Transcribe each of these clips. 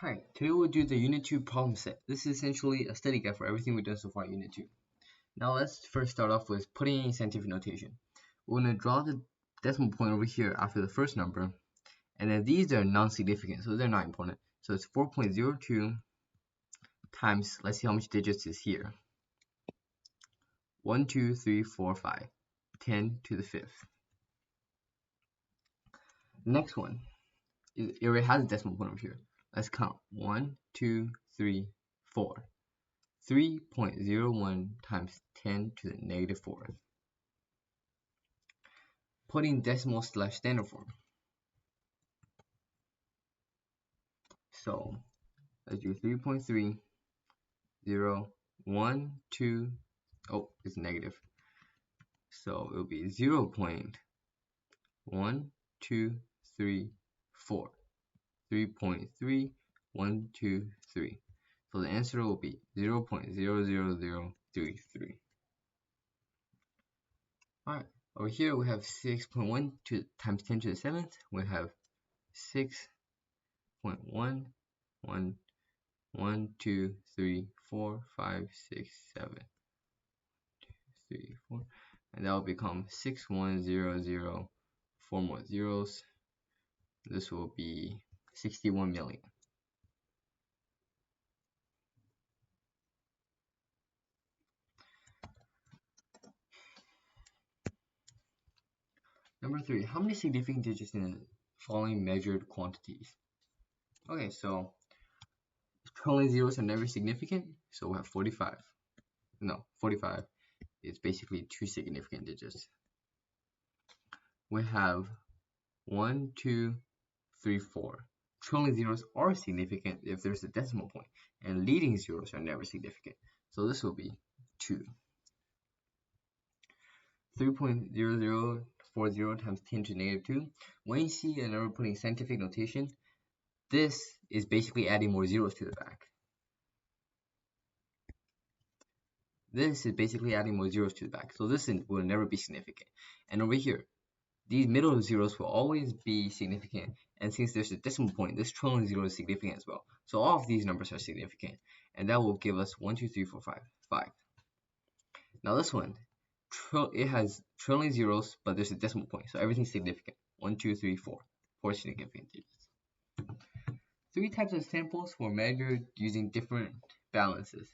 Hi, today we'll do the Unit 2 problem set. This is essentially a study guide for everything we've done so far in Unit 2. Now let's first start off with putting in scientific notation. We're going to draw the decimal point over here after the first number, and then these are non-significant, so they're not important. So it's 4.02 times, let's see how much digits is here. 1, 2, 3, 4, 5, 10 to the 5th. The next one, it already has a decimal point over here. Let's count 1, 2, 3, 4. 3.01 times 10 to the negative 4th. Putting decimal / standard form. So let's do 3.3, 0, 1, 2, oh, it's negative. So it'll be 0.1, 2, 3, 4. 3.3, 1, 2, 3. So the answer will be 0.00033. Alright, over here we have 6.1 times 10 to the 7th. We have 6.1, 1, 2, 3, 4, 5, 6, 7, 2, 3, 4, and that will become 6100. 4 more zeros. This will be 61 million. Number 3, how many significant digits in the following measured quantities? Okay, so trailing zeros are never significant, so we'll have 45. No, 45 is basically 2 significant digits. We have 1, 2, 3, 4. Trailing zeros are significant if there's a decimal point, and leading zeros are never significant. So this will be 2. 3.0040 times 10 to the negative 2. When you see a number putting scientific notation, this is basically adding more zeros to the back. This is basically adding more zeros to the back. So this will never be significant. And over here, these middle zeros will always be significant, and since there's a decimal point, this trailing zero is significant as well. So all of these numbers are significant, and that will give us 1, 2, 3, 4, 5, 5. Now this one, it has trailing zeros, but there's a decimal point, so everything's significant. 1, 2, 3, 4, 4 significant digits. 3 types of samples were measured using different balances.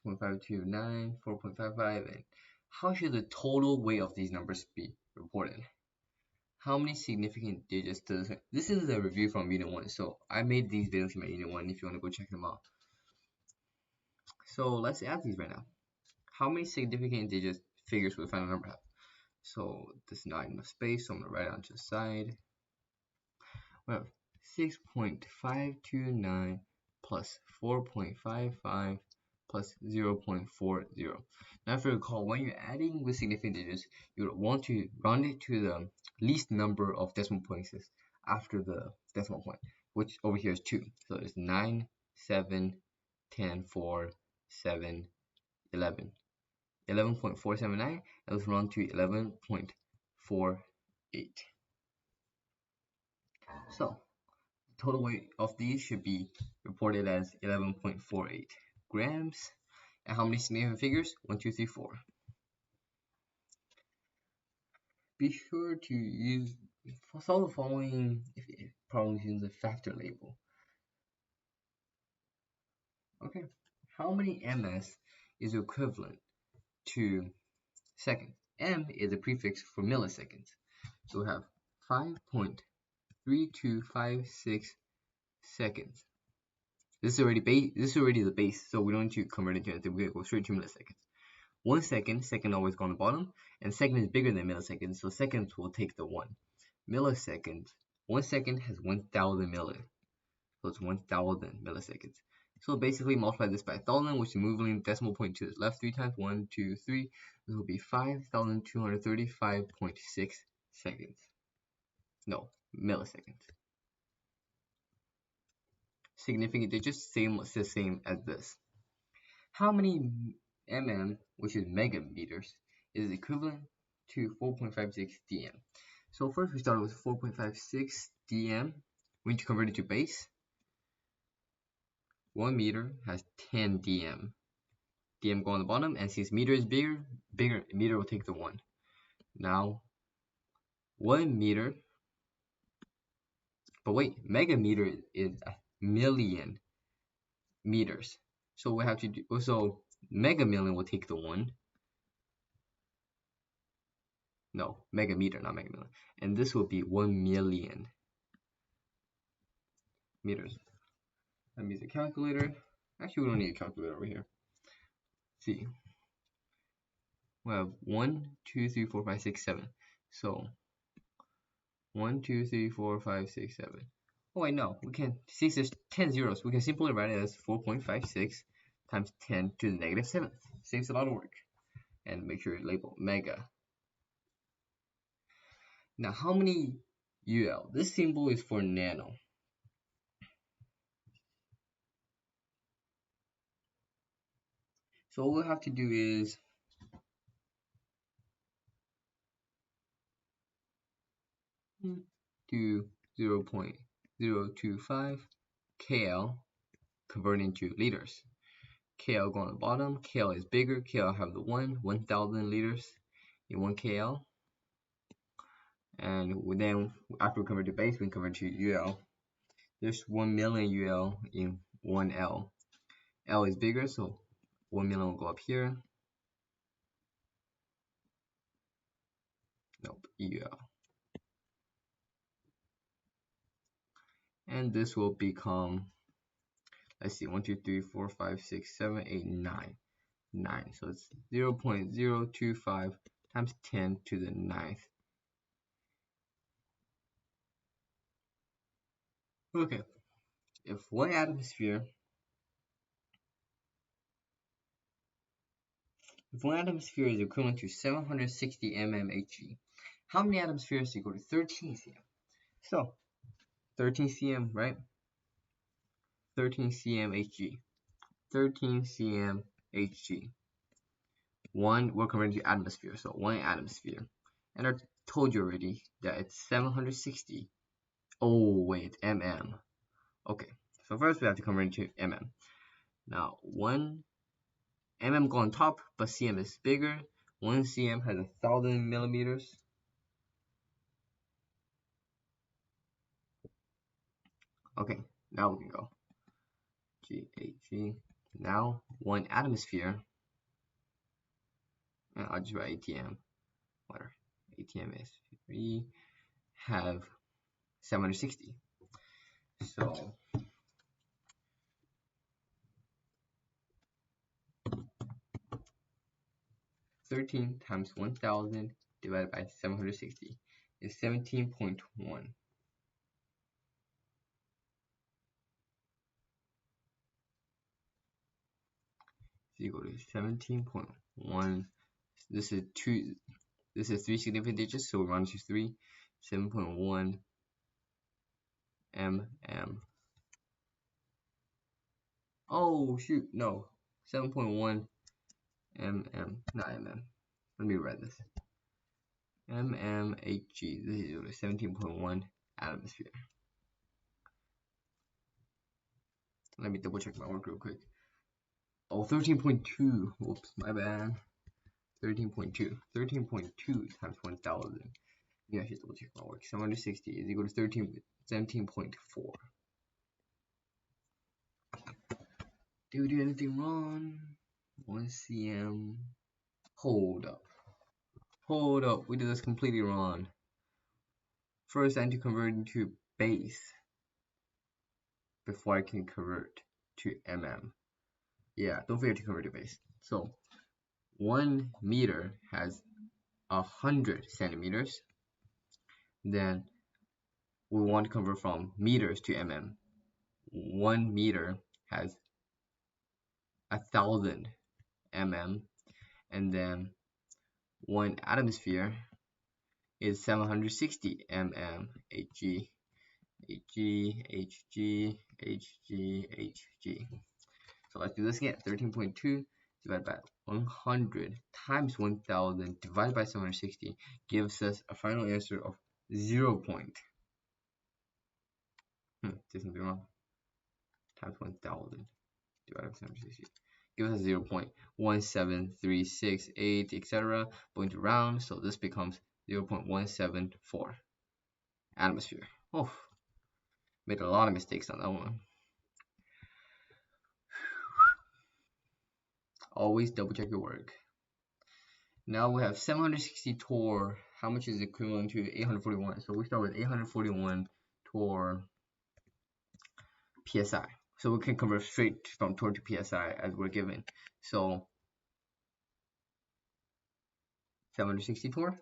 6.529, 4.55, and how should the total weight of these numbers be reported? How many significant digits does it? This is a review from Unit 1, so I made these videos in my Unit 1 if you want to go check them out. So let's add these right now. How many significant digits figures will the final number have? So this is not enough space, so I'm going to write it onto the side. We have 6.529 plus 4.55 plus 0.40. Now if you recall, when you're adding with significant digits, you would want to round it to the least number of decimal points after the decimal point, which over here is 2. So it's 9, 7, 10, 4, 7, 11. 11.479, and let's round to 11.48. So the total weight of these should be reported as 11.48 grams. And how many significant figures? 1, 2, 3, 4. Be sure to solve the following problems using the factor label. Okay, how many ms is equivalent to seconds? M is a prefix for milliseconds. So we have 5.3256 seconds. This is already the base, so we don't need to convert it to anything. We're gonna go straight to milliseconds. 1 second, second always go on the bottom, and second is bigger than milliseconds, so seconds will take the 1. Milliseconds, 1 second has 1,000 milli, so it's 1,000 milliseconds. So basically multiply this by 1,000, which is moving the decimal point to the left 3 times. 1, 2, 3. This will be 5,235.6 seconds. No, milliseconds. Significant digits, the same as this. How many mm, which is megameters, is equivalent to 4.56 dm? So first we started with 4.56 dm. We need to convert it to base. 1 meter has 10 dm. dm go on the bottom, and since meter is bigger, meter will take the 1. Now 1 meter, but wait, megameter is a million meters. So we have to do, so megamillion will take the 1. No, megameter, not megamillion. And this will be 1 million meters. Let me use a calculator. Actually, we don't need a calculator over here. Let's see. We have 1, 2, 3, 4, 5, 6, 7. So 1, 2, 3, 4, 5, 6, 7. Oh wait, no, we can, since there's 10 zeros, we can simply write it as 4.56 times 10 to the negative 7th. Saves a lot of work. And make sure you label mega. Now, how many UL? This symbol is for nano. So all we'll have to do is do 0.025 KL convert into liters. KL go on the bottom. KL is bigger. KL have the 1,000 liters in 1 KL. And then after we convert to base, we can convert to UL. There's 1 million UL in 1 L. L is bigger, so 1 million will go up here. Nope, UL. And this will become, let's see, 1, 2, 3, 4, 5, 6, 7, 8, 9. 9. So it's 0.025 times 10 to the 9th. Okay, if 1 atmosphere is equivalent to 760 mmHg, how many atmospheres equal to 13 cm? So 13 cm, right? 13 cm Hg. 13 cm Hg. We're converting to atmosphere, so 1 atmosphere. And I told you already that it's 760. Oh wait, mm. Okay, so first we have to convert into mm. Now 1 mm go on top, but cm is bigger. 1 cm has 1,000 millimeters. Okay, now we can go. GHG. Now 1 atmosphere. And I'll just write ATM. Whatever. ATM is we have 760. So (13 times 1,000 divided by 760 is 17.1. Equal to 17.1. This is 3 significant digits, so we round to 3. 7.1 mm. Oh shoot, no. 7.1 mm, not mm. Let me write this. mmHg. This is equal to 17.1 atmosphere. Let me double check my work real quick. Oh, 13.2. Whoops, my bad. 13.2. 13.2 times 1,000. Yeah, I should double check my work. 760 is equal to 17.4. Did we do anything wrong? 1 cm. Hold up. Hold up. We did this completely wrong. First, I need to convert into base before I can convert to mm. Yeah, don't forget to convert to base. So 1 meter has 100 centimeters. Then we want to convert from meters to mm. 1 meter has 1,000 mm, and then 1 atmosphere is 760 mm Hg. So let's do this again. 13.2 divided by 100 times 1,000 divided by 760 gives us a final answer of 0. Did something wrong. Times 1,000. divided by 760 gives us 0.17368, etc. Going to round, so this becomes 0.174 atmosphere. Oh, made a lot of mistakes on that one. Always double check your work. Now we have 760 torr. How much is equivalent to 841? So we start with 841 torr psi. So we can convert straight from torr to psi as we're given. So 760 torr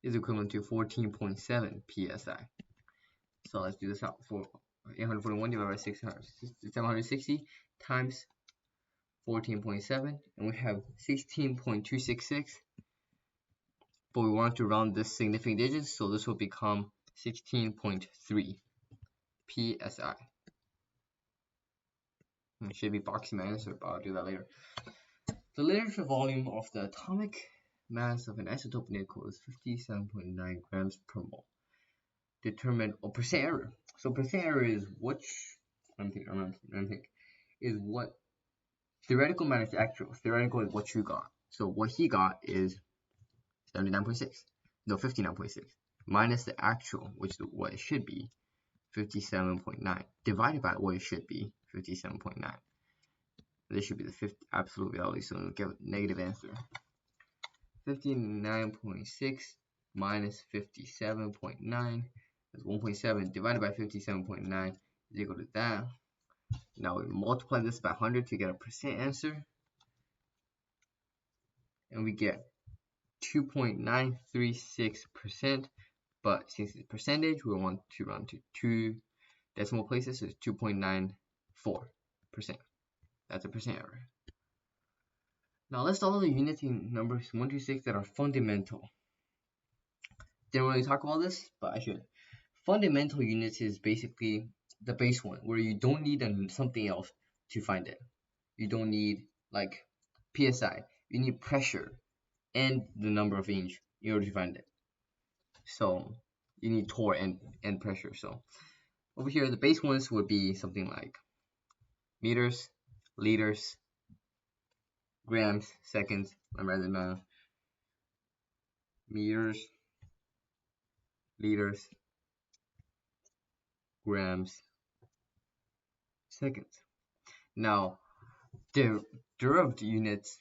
is equivalent to 14.7 psi. So let's do this out. For 841 divided by 760 times 14.7, and we have 16.266. But we want to round this significant digits, so this will become 16.3 psi. It should be boxing my answer, but I'll do that later. The literature volume of the atomic mass of an isotope nickel is 57.9 grams per mole. Determine percent error. So percent error is which is what theoretical minus actual. Theoretical is what you got. So what he got is 79.6. No, 59.6 minus the actual, which is what it should be, 57.9, divided by what it should be, 57.9. This should be the absolute value, so we'll get a negative answer. 59.6 minus 57.9 is 1.7 divided by 57.9 is equal to that. Now we multiply this by 100 to get a percent answer, and we get 2.936%. But since it's percentage, we want to round to 2 decimal places, so it's 2.94%. That's a percent error. Now let's solve the units in numbers 1 to 6 that are fundamental. Didn't really talk about this, but I should. Fundamental units is basically the base one, where you don't need something else to find it. You don't need like psi. You need pressure and the number of inch in order to find it. So you need torr and pressure. So over here, the base ones would be something like meters, liters, grams, seconds. Rather than meters, liters, grams, seconds. Now, derived units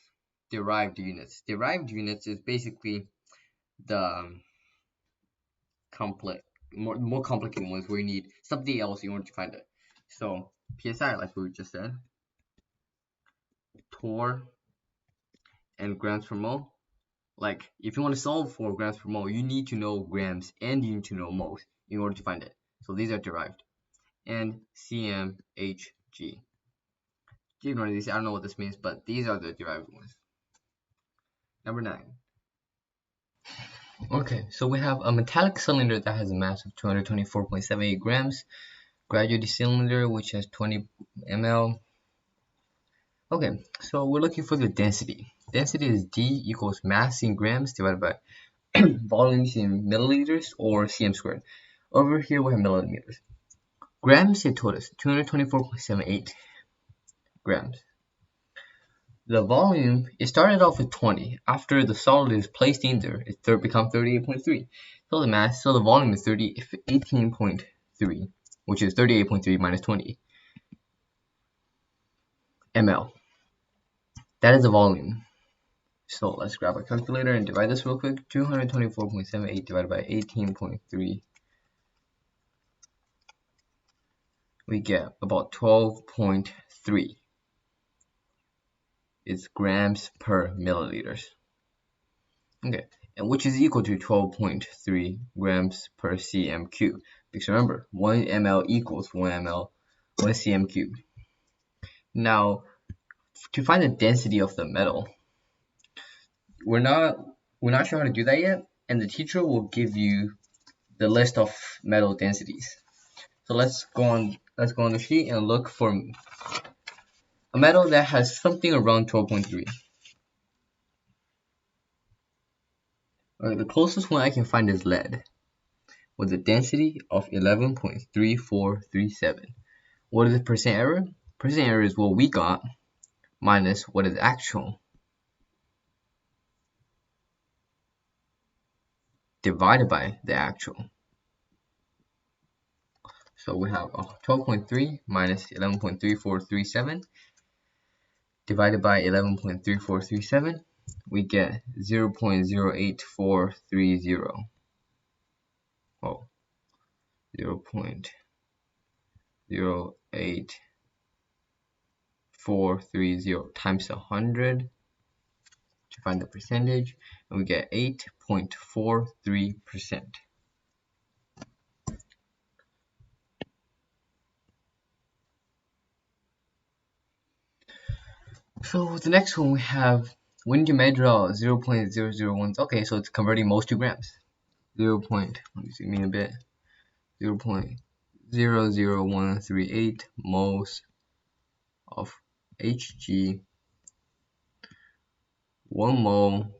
is basically the more complicated ones where you need something else in order to find it. So psi, like we just said, torr, and grams per mole. Like if you want to solve for grams per mole, you need to know grams and you need to know moles in order to find it. So these are derived. And CMHG. Ignore these. I don't know what this means, but these are the derived ones. Number 9. Okay, so we have a metallic cylinder that has a mass of 224.78 grams, graduated cylinder which has 20 ml. Okay, so we're looking for the density. Density is D equals mass in grams divided by volumes in milliliters or cm squared. Over here we have millimeters. Grams, it told us 224.78 grams. The volume, it started off with 20. After the solid is placed in there, it becomes 38.3. So the mass, so the volume is 18.3, which is 38.3 minus 20 ml. That is the volume. So let's grab a calculator and divide this real quick. 224.78 divided by 18.3. We get about 12.3. It's grams per milliliters. Okay, and which is equal to 12.3 grams per cm cubed. Because remember, 1 ml equals 1 ml, 1 cm cubed. Now, to find the density of the metal, we're not sure how to do that yet, and the teacher will give you the list of metal densities. So let's go on the sheet and look for a metal that has something around 12.3. The closest one I can find is lead. with a density of 11.3437. What is the percent error? Percent error is what we got minus what is actual divided by the actual. So we have 12.3 minus 11.3437 divided by 11.3437. We get 0.08430. Oh, 0.08430 times 100 to find the percentage, and we get 8.43%. So the next one we have, we need to measure out 0.001. Okay, so it's converting moles to grams. 0.00138 moles of Hg. 1 mole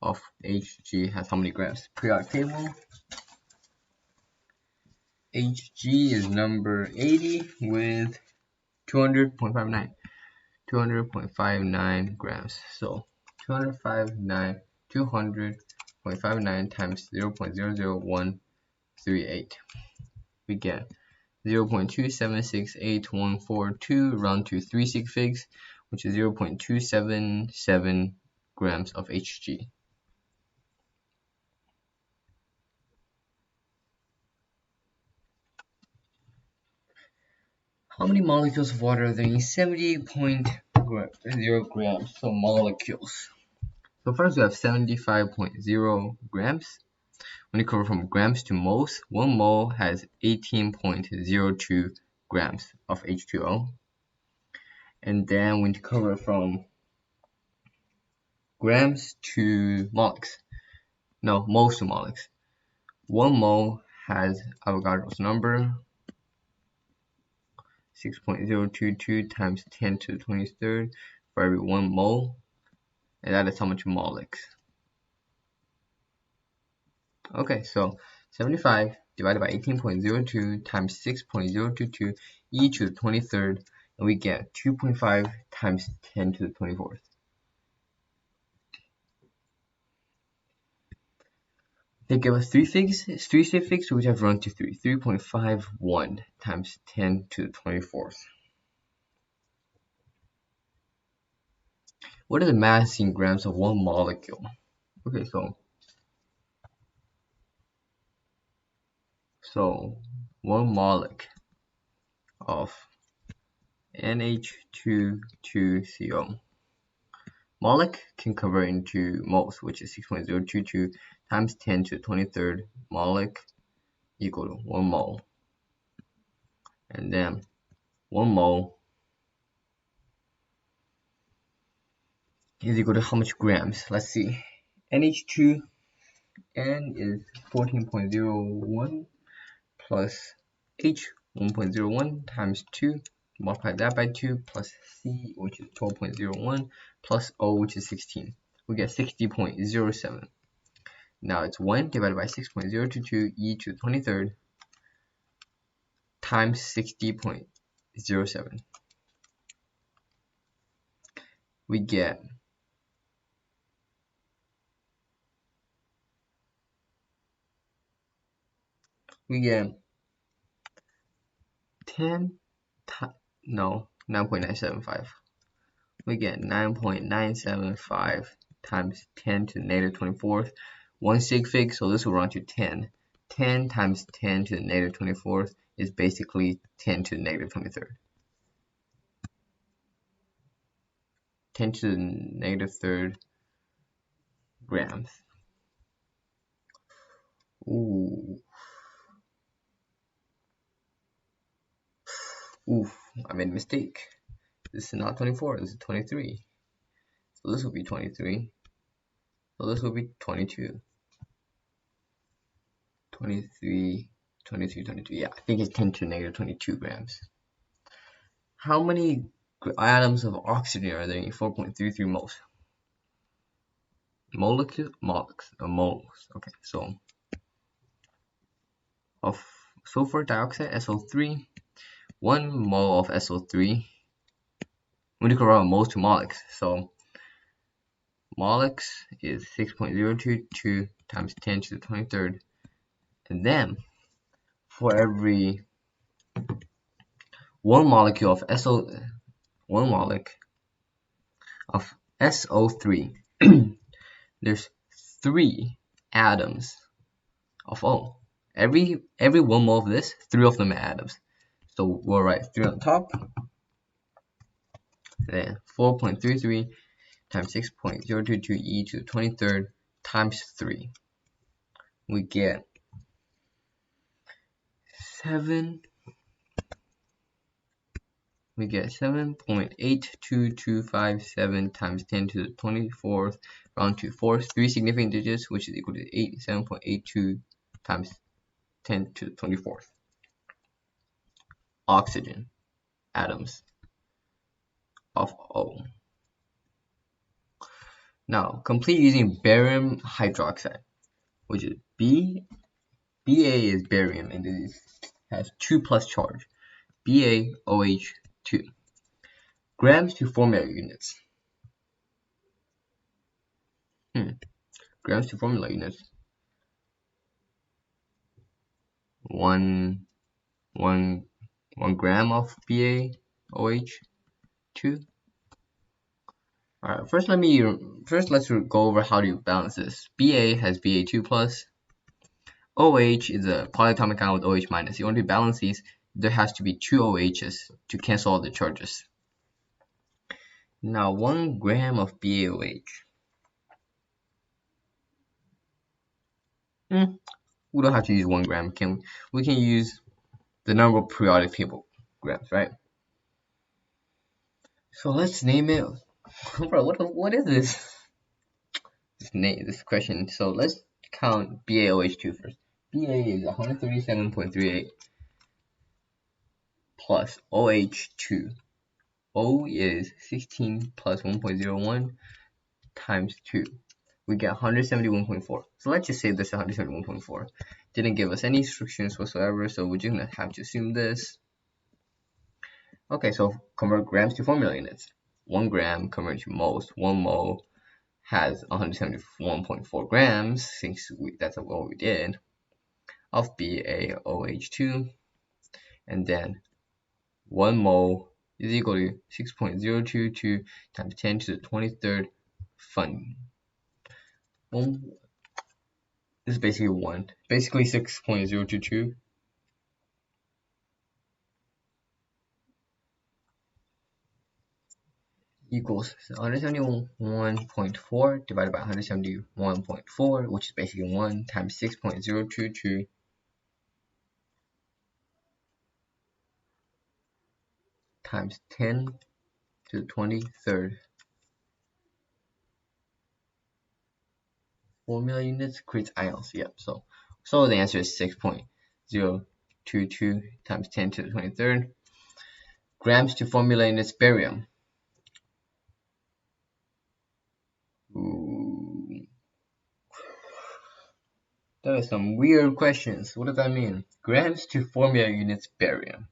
of Hg has how many grams? Periodic table. Hg is number 80 with 200.59 grams. So 200.59 times 0.00138. We get 0.2768142 round to 3 sig figs, which is 0.277 grams of Hg. How many molecules of water are there in 70.0 grams? So molecules. So first we have 75.0 grams. When you convert from grams to moles, 1 mole has 18.02 grams of H2O. And then when you convert from grams to moles to moles, 1 mole has Avogadro's number, 6.022 times 10 to the 23rd for every 1 mole, and that is how much moles. Okay, so 75 divided by 18.02 times 6.022 e to the 23rd, and we get 2.5 times 10 to the 24th. They give us 3 sig figs, so we have run to 3. 3.51 times 10 to the 24th. What is the mass in grams of 1 molecule? Okay, so 1 molecule of NH2CO. Molecule can convert into moles, which is 6.022 times 10 to the 23rd molecule equal to 1 mole. And then 1 mole is equal to how much grams? Let's see. NH2N is 14.01 plus H 1.01 times 2, multiply that by 2, plus C, which is 12.01, plus O, which is 16. We get 60.07. Now it's 1 divided by 6.022 e to the 23rd times 60.07. We get 9.975. We get 9.975 times 10 to the negative 24th. 1 sig fig, so this will run to 10. 10 times 10 to the negative 24th is basically 10 to the negative 23rd. 10 to the negative 3rd grams. Ooh, I made a mistake. This is not 24, this is 23. So this will be 23. So this will be 22. 23, 22, 22. Yeah, I think it's 10 to the negative 22 grams. How many atoms of oxygen are there in 4.33 moles? Moles. Okay, so of sulfur dioxide, SO3, 1 mole of SO3. We need to convert moles to molecs. So molecs is 6.022 times 10 to the 23rd. And then for every 1 molecule of SO3, there's 3 atoms of O. Every 1 mole of this, 3 of them are atoms. So we'll write 3 on top. Then 4.33 times 6.022 e to the 23rd times 3. We get 7.82257 times 10 to the 24th round to 4th, 3 significant digits, which is equal to 7.82 times 10 to the 24th. Oxygen atoms of O. Now, complete using barium hydroxide, which is Ba is barium and it has 2+ charge. BaOH2. Grams to formula units. Grams to formula units. 1 gram of BaOH2. Alright, first let's go over how to balance this. Ba has Ba2+. OH is a polyatomic ion with OH-. You want to balance these, there has to be 2 OHs to cancel all the charges. Now 1 gram of BaOH. We don't have to use 1 gram. We can use the number of periodic table grams, right? So let's name it. Bro, what is this? This question. So let's count BaOH2 first. Ba is 137.38 plus OH2. O is 16 plus 1.01 times 2. We get 171.4. So let's just say this is 171.4. Didn't give us any instructions whatsoever, so we're just gonna have to assume this. Okay, so convert grams to formula units. 1 gram convert to moles. 1 mole has 171.4 grams, since that's what we did, of BaOH2, and then 1 mole is equal to 6.022 times 10 to the 23rd fun. This is basically 1. Basically 6.022 equals 171.4 divided by 171.4, which is basically 1 times 6.022 times 10 to the 23rd. Formula units creates ions. Yep. So the answer is 6.022 times 10 to the 23rd. Grams to formula units barium. Ooh. That is some weird questions. What does that mean? Grams to formula units barium.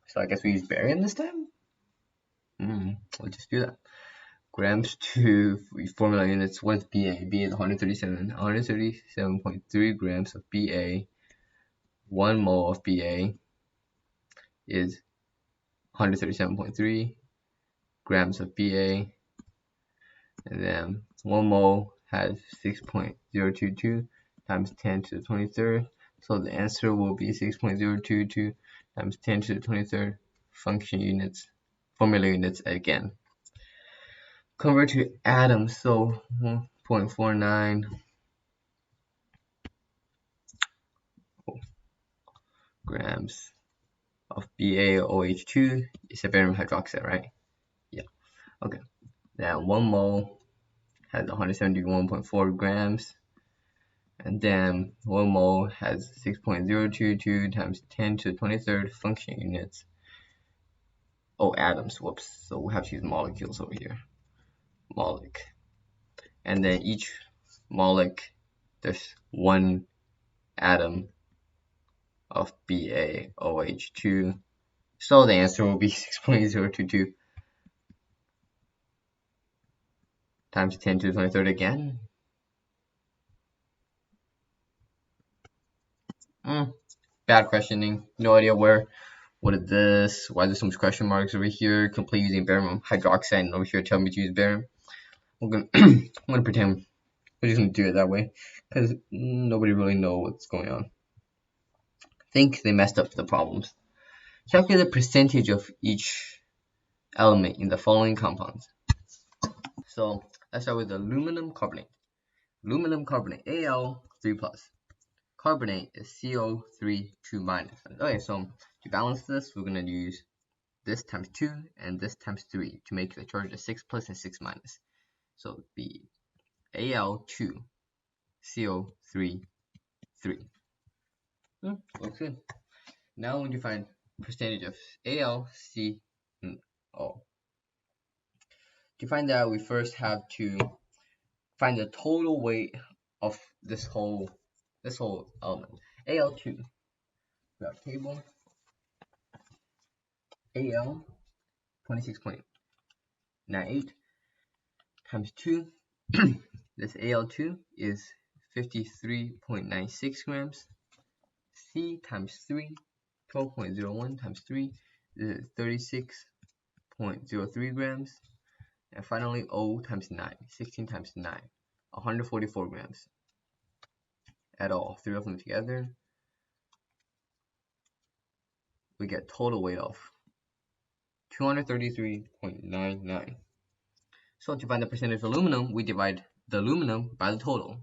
So I guess we use barium this time? We'll just do that. Grams to formula units. What is Ba? Ba is 137.3 grams of Ba. 1 mole of Ba is 137.3 grams of Ba. And then 1 mole has 6.022 times 10 to the 23rd. So the answer will be 6.022 times 10 to the 23rd function units, formula units again. Convert to atoms, so 1.49 grams of BaOH2 is a barium hydroxide, right? Yeah. Okay. Now 1 mole has 171.4 grams, and then 1 mole has 6.022 times 10 to the 23rd function units. Oh, atoms. Whoops. So we have to use molecules over here. Molec. And then each molec, there's 1 atom of BaOH2. So the answer will be 6.022 times 10 to the 23rd again. Bad questioning. No idea where. What is this? Why there's so much question marks over here? Complete using barium hydroxide, and over here tell me to use barium. I'm gonna pretend we're just gonna do it that way because nobody really knows what's going on. I think they messed up the problems. Calculate the percentage of each element in the following compounds. So let's start with aluminum carbonate. Aluminum carbonate, Al3+. Carbonate is CO3 2-. Okay, so to balance this, we're gonna use this times 2 and this times 3 to make the charge a 6+ and 6-. So it'd be Al2 CO3 3. Looks good. Now we need to find percentage of AlCO. To find that, we first have to find the total weight of this whole element. Al2. We have table. Al 26.98 times 2. This Al2 is 53.96 grams. C times 3, 12.01 times 3 is 36.03 grams. And finally, O times 9, 16 times 9, 144 grams. Add all three of them together, we get total weight of 233.99. So to find the percentage of aluminum, we divide the aluminum by the total.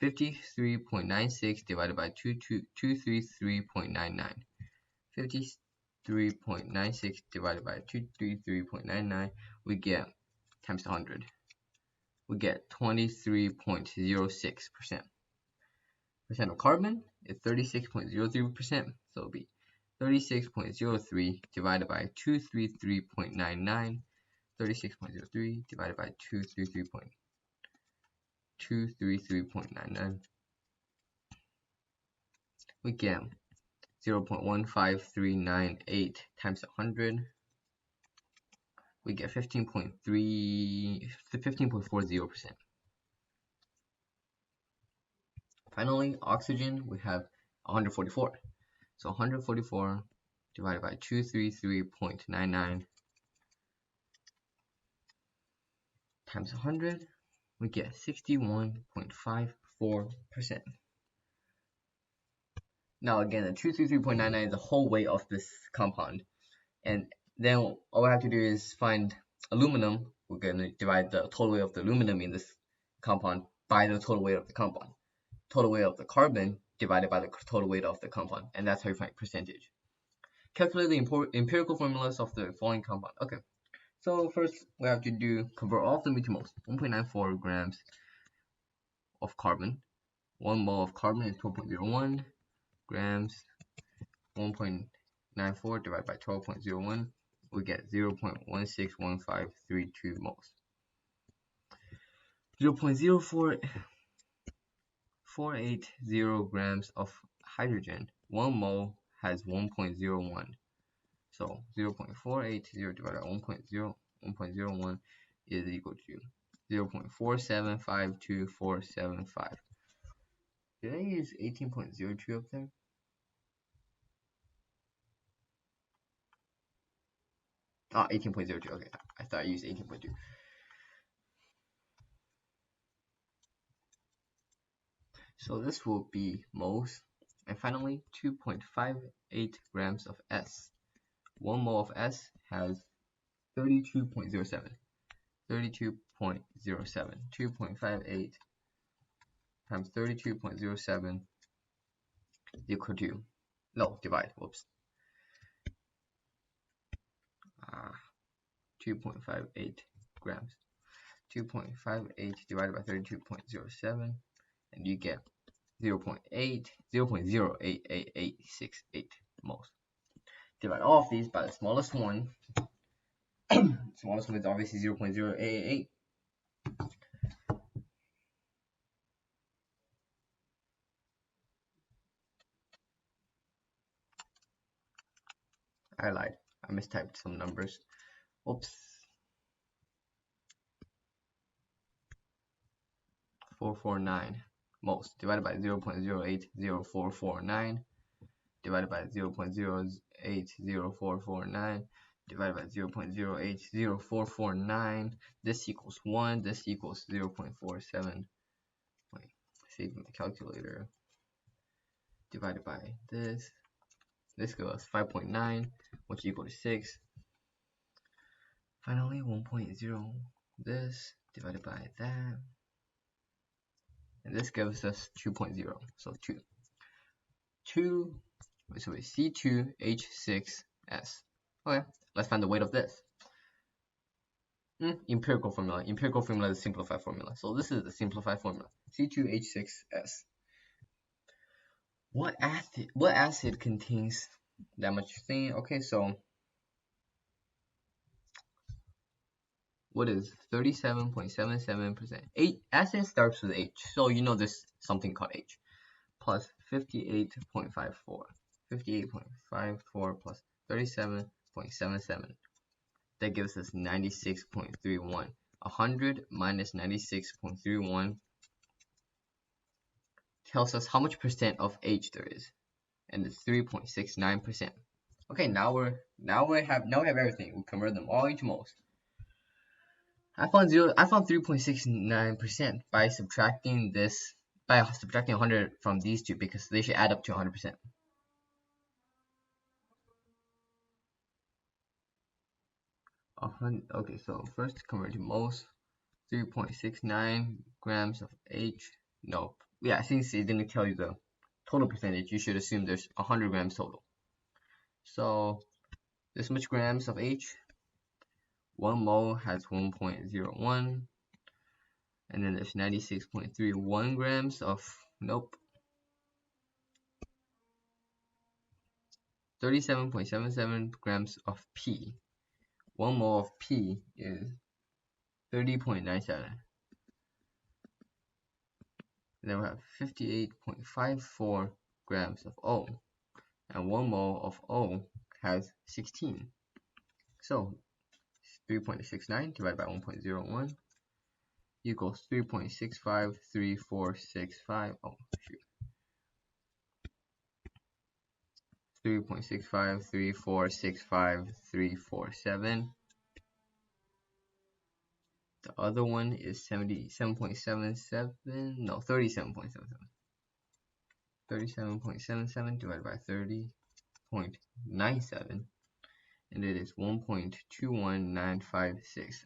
53.96 divided by 233.99. 53.96 divided by 233.99, we get times 100. We get 23.06%. Percent of carbon is 36.03%, so it'll be 36.03 divided by 233.99. 36.03 divided by 233.99. We get 0.15398 times 100. We get 15.40%. Finally, oxygen, we have 144. So 144 divided by 233.99 times 100, we get 61.54%. Now again, the 233.99 is the whole weight of this compound. And then all we have to do is find aluminum. We're going to divide the total weight of the aluminum in this compound by the total weight of the compound. Total weight of the carbon divided by the total weight of the compound. And that's how you find percentage. Calculate the empirical formulas of the following compound. Okay, so first we have to convert all of them into moles. 1.94 grams of carbon. 1 mole of carbon is 12.01 grams. 1.94 divided by 12.01, we get 0.161532 moles. 0.0480 grams of hydrogen. 1 mole has 1.01. So 0.480 divided by 1.01 is equal to 0.4752475. Did I use 18.02 up there? Ah, 18.02. Okay, I thought I used 18.2. So this will be moles. And finally, 2.58 grams of S. 1 mole of S has 32.07. 32.07. 2.58 times 32.07 is equal to, no, divide, whoops. 2.58 grams. 2.58 divided by 32.07, and you get 0.088868 moles. Divide all of these by the smallest one. Smallest one is obviously 0.0888. I lied. I mistyped some numbers. Oops. 449 most divided by 0.080449 divided by 0.080449 divided by 0.080449. This equals 1. This equals 0.47. Wait, saving the calculator. Divided by this. This goes 5.9, which equals 6. Finally, 1.0. This divided by that. And this gives us 2.0. So 2. So it's C2H6S. Okay, let's find the weight of this. Empirical formula. Empirical formula is a simplified formula. So this is the simplified formula. C2H6S. What acid contains that much thing? Okay, so what is 37.77%? Acid starts with H, so you know there's something called H. Plus 58.54. 58.54 plus 37.77. That gives us 96.31. 100 minus 96.31 tells us how much percent of H there is, and it's 3.69%. Okay, now we have everything. We convert them all into moles. I found 3.69% by subtracting 100 from these two, because they should add up to 100%. Okay, so first convert to moles. 3.69 grams of H. No, yeah, since it didn't tell you the total percentage, you should assume there's 100 grams total. So this much grams of H. 1 mole has 1.01, and then there's 96.31 grams of 37.77 grams of P. 1 mole of P is 30.97. Then we have 58.54 grams of O, and 1 mole of O has 16. So 3.69 divided by 1.01 equals 3.653465. Oh shoot. 3.653465,347. The other one is 77.77. No, 37.77. 37.77 divided by 30.97, and it is 1.21956.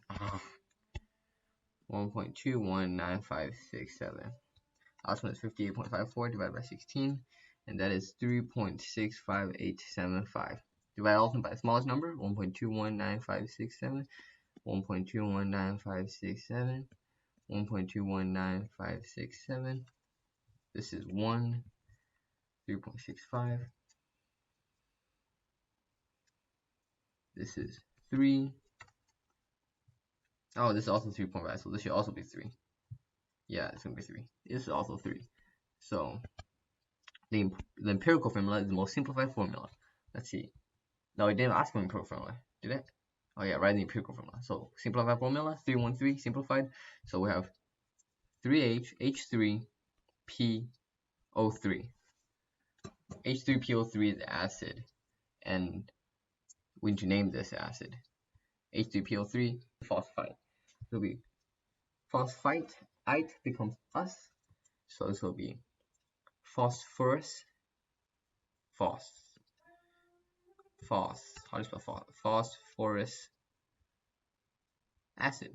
1.21957. Last one is 58.54 divided by 16, and that is 3.65875. Divide all of them by the smallest number, 1.21957, 1.21957, 1.21957. This is 1, 3.65. This is 3. Oh, this is also 3.5, so this should also be 3. Yeah, it's going to be 3. This is also 3. So the empirical formula is the most simplified formula. Let's see. No, it didn't ask for empirical formula, did it? Oh yeah, right in the empirical formula. So simplified formula, 313 simplified. So we have 3H, H3, PO3. H3PO3 is the acid, and we need to name this acid. H3PO3 phosphite. It'll be phosphite. Ite becomes us, so this will be phosphorus. How do you spell phosphorus acid.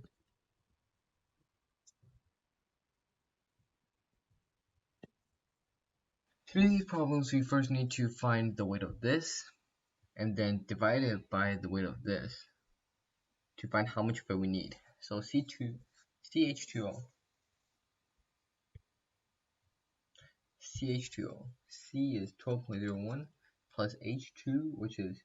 To do these problems, we first need to find the weight of this, and then divide it by the weight of this to find how much weight we need. So CH2O. CH2O. C is 12.01 plus H2, which is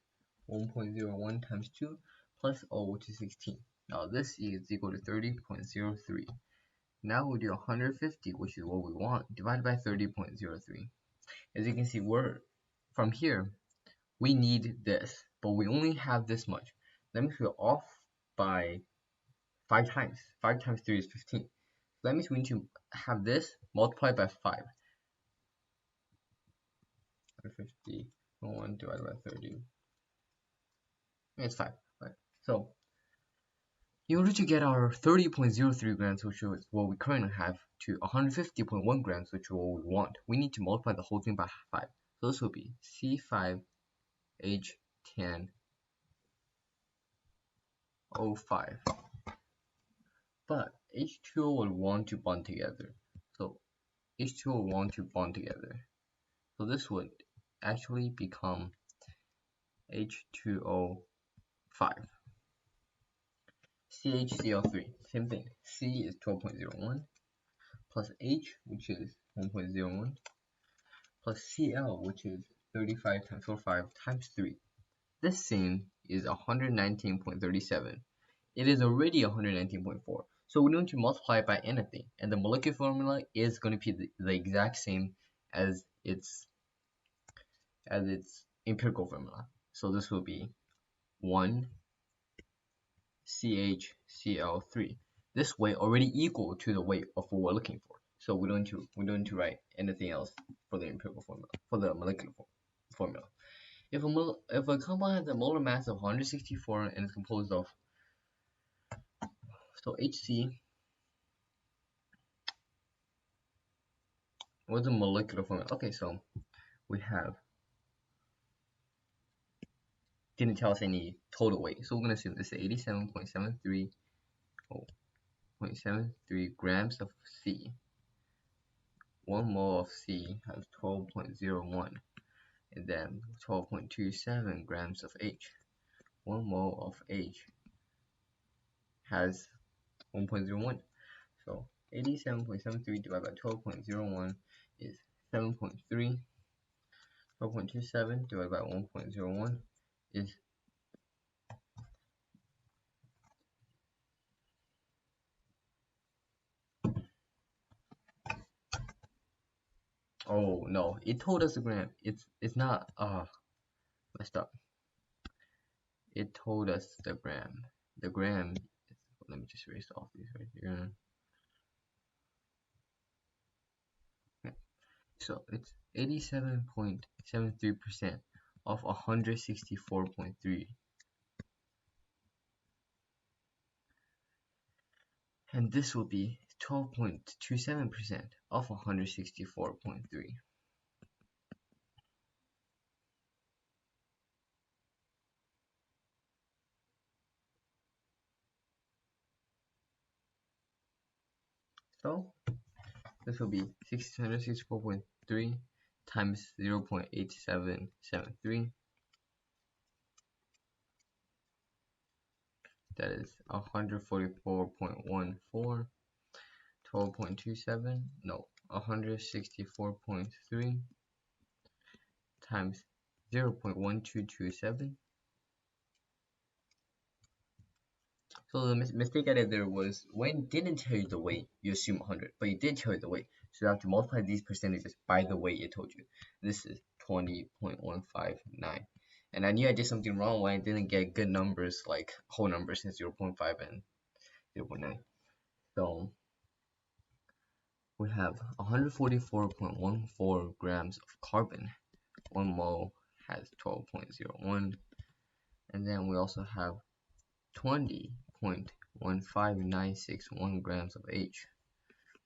1.01 times 2, plus O, which is 16. Now this is equal to 30.03. Now we'll do 150, which is what we want, divided by 30.03. As you can see, from here, we need this. but we only have this much. That means we're off by 5 times. 5 times 3 is 15. So that means we need to have this multiplied by 5. 50, 1 divided by 30. It's 5. Right? So in order to get our 30.03 grams, which is what we currently have, to 150.1 grams, which is what we want, we need to multiply the whole thing by 5. So this will be C5H10O5. But H2O will want to bond together. So H2O will want to bond together. So this would actually become H2O5. CHCl3, same thing. C is 12.01 plus H, which is 1.01, plus Cl, which is 35 times 45 times 3. This thing is 119.37. It is already 119.4. So we need to multiply it by anything, and the molecular formula is going to be the exact same as its empirical formula. So this will be 1 CHCl3. This weight already equal to the weight of what we're looking for. So we don't need to write anything else for the empirical formula, for the molecular formula. If a compound has a molar mass of 164 and is composed of, so HC, what's the molecular formula? Okay, so we have, didn't tell us any total weight, so we're going to assume this is 87.73 grams of C. 1 mole of C has 12.01, and then 12.27 grams of H. 1 mole of H has 1.01. So 87.73 divided by 12.01 is 7.3. 12.27 divided by 1.01 is oh no, it told us the gram. It's not messed up. It told us the gram. The gram is, let me just erase off these right here. Okay. So it's 87.73% of 164.3. And this will be 12.27% of 164.3. So this will be 664.3 times 0.8773. That is 144.14. 12.27, no, 164.3 times 0.1227. So the mistake I did there was when it didn't tell you the weight, you assume 100, but it did tell you the weight. So you have to multiply these percentages by the weight it told you. This is 20.159. And I knew I did something wrong when I didn't get good numbers like whole numbers in 0.5 and 0.9. So we have 144.14 grams of carbon. 1 mole has 12.01. And then we also have 20.15961 grams of H.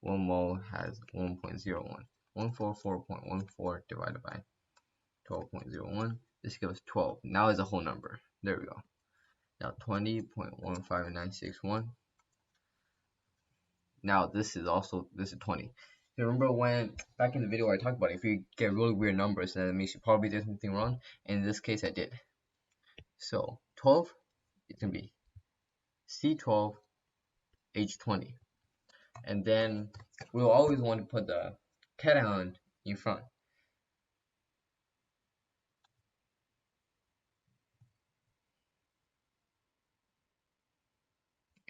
1 mole has 1.01. 144.14 divided by 12.01. This gives us 12. Now it's a whole number. There we go. Now 20.15961. Now this is 20. You remember when back in the video I talked about if you get really weird numbers, then it means you probably did something wrong. And in this case I did. So 12 it can be C12H20. And then we'll always want to put the cation in front.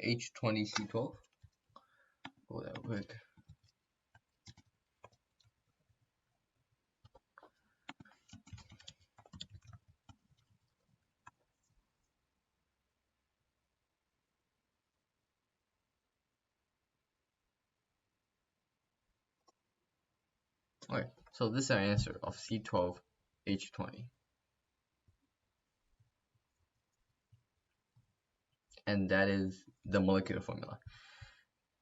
H20C12. Go that quick. Alright, so this is our answer of C12H20. And that is the molecular formula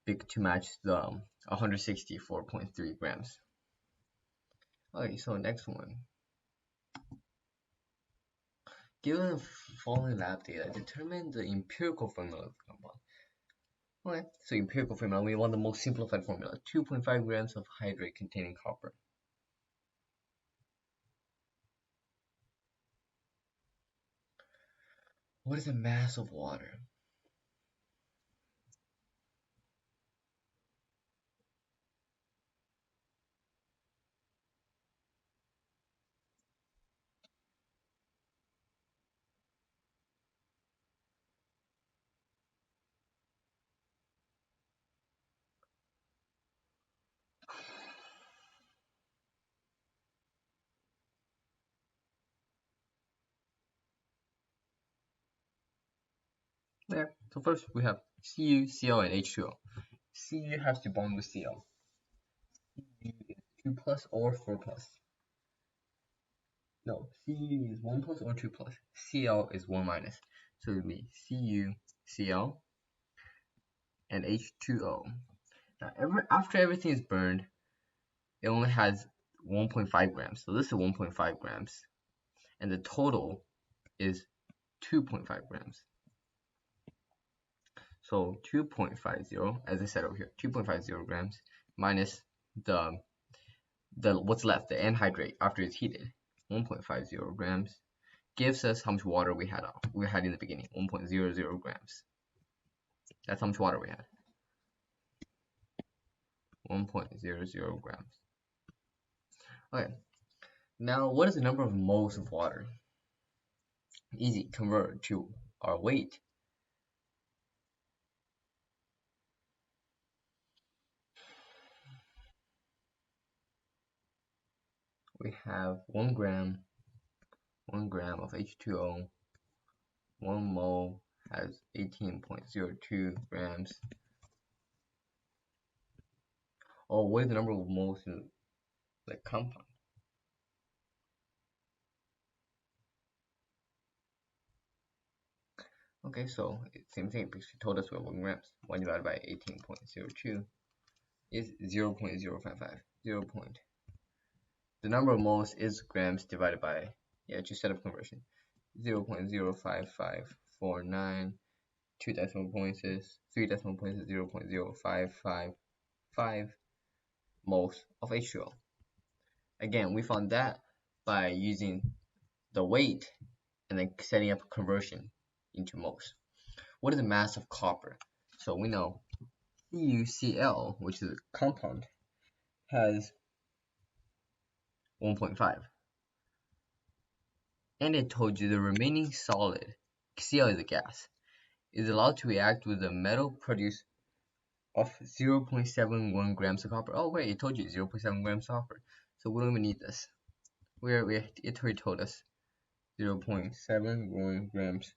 to match the 164.3 grams. Okay, so next one. Given the following lab data, determine the empirical formula of the compound. Okay, so empirical formula, we want the most simplified formula, 2.5 grams of hydrate containing copper. What is the mass of water? There. So first we have Cu, Cl, and H2O. Cu has to bond with Cl. Cu is 2 plus or 4 plus. No, Cu is 1 plus or 2 plus. Cl is 1 minus. So it would be Cu, Cl, and H2O. Now, after everything is burned, it only has 1.5 grams. So this is 1.5 grams. And the total is 2.5 grams. So 2.50, as I said over here, 2.50 grams minus the what's left, the anhydrate after it's heated, 1.50 grams, gives us how much water we had in the beginning, 1.00 grams. That's how much water we had. 1.00 grams. Okay. Now, what is the number of moles of water? Easy, convert to our weight. We have 1 gram of H2O. 1 mole has 18.02 grams. Oh, what is the number of moles in the compound? Okay, so same thing because it told us we have 1 grams. 1 divided by 18.02 is 0.055. The number of moles is grams divided by, just set up conversion. 0.05549. 2 decimal points is 3 decimal points is 0.0555 moles of H2O. Again, we found that by using the weight and then setting up a conversion into moles. What is the mass of copper? So we know CuCl, which is a compound, has 1.5. And it told you the remaining solid, Cl is a gas, is allowed to react with a metal produce of 0.71 grams of copper. Oh wait, it told you 0.7 grams of copper. So we don't even need this. It already told us 0.71 grams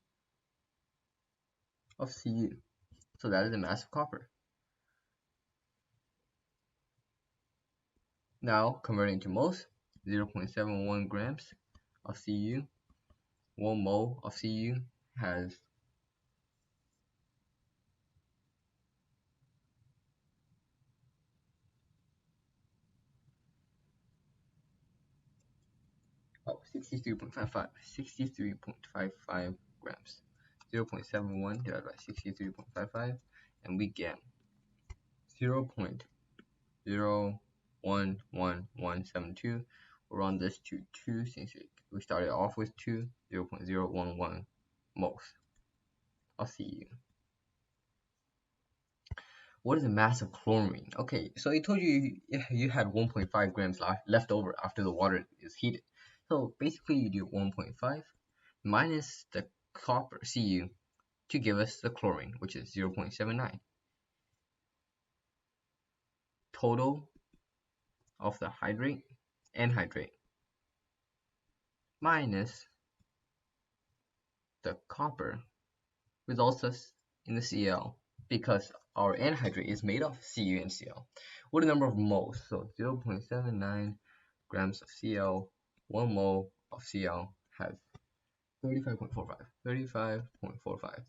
of Cu. So that is the mass of copper. Now converting to moles, 0.71 grams of Cu. 1 mole of Cu has 63.55 grams. 0.71 divided by 63.55, and we get 0.01172. We'll run this to 2 since we started off with 2, 0.011 moles of Cu. What is the mass of chlorine? Okay, so I told you you had 1.5 grams left over after the water is heated. So basically you do 1.5 minus the copper Cu to give us the chlorine, which is 0.79. Total of the anhydrate minus the copper results us in the Cl, because our anhydrate is made of Cu and Cl. What are the number of moles? So 0.79 grams of Cl, 1 mole of Cl has 35.45. 35.45.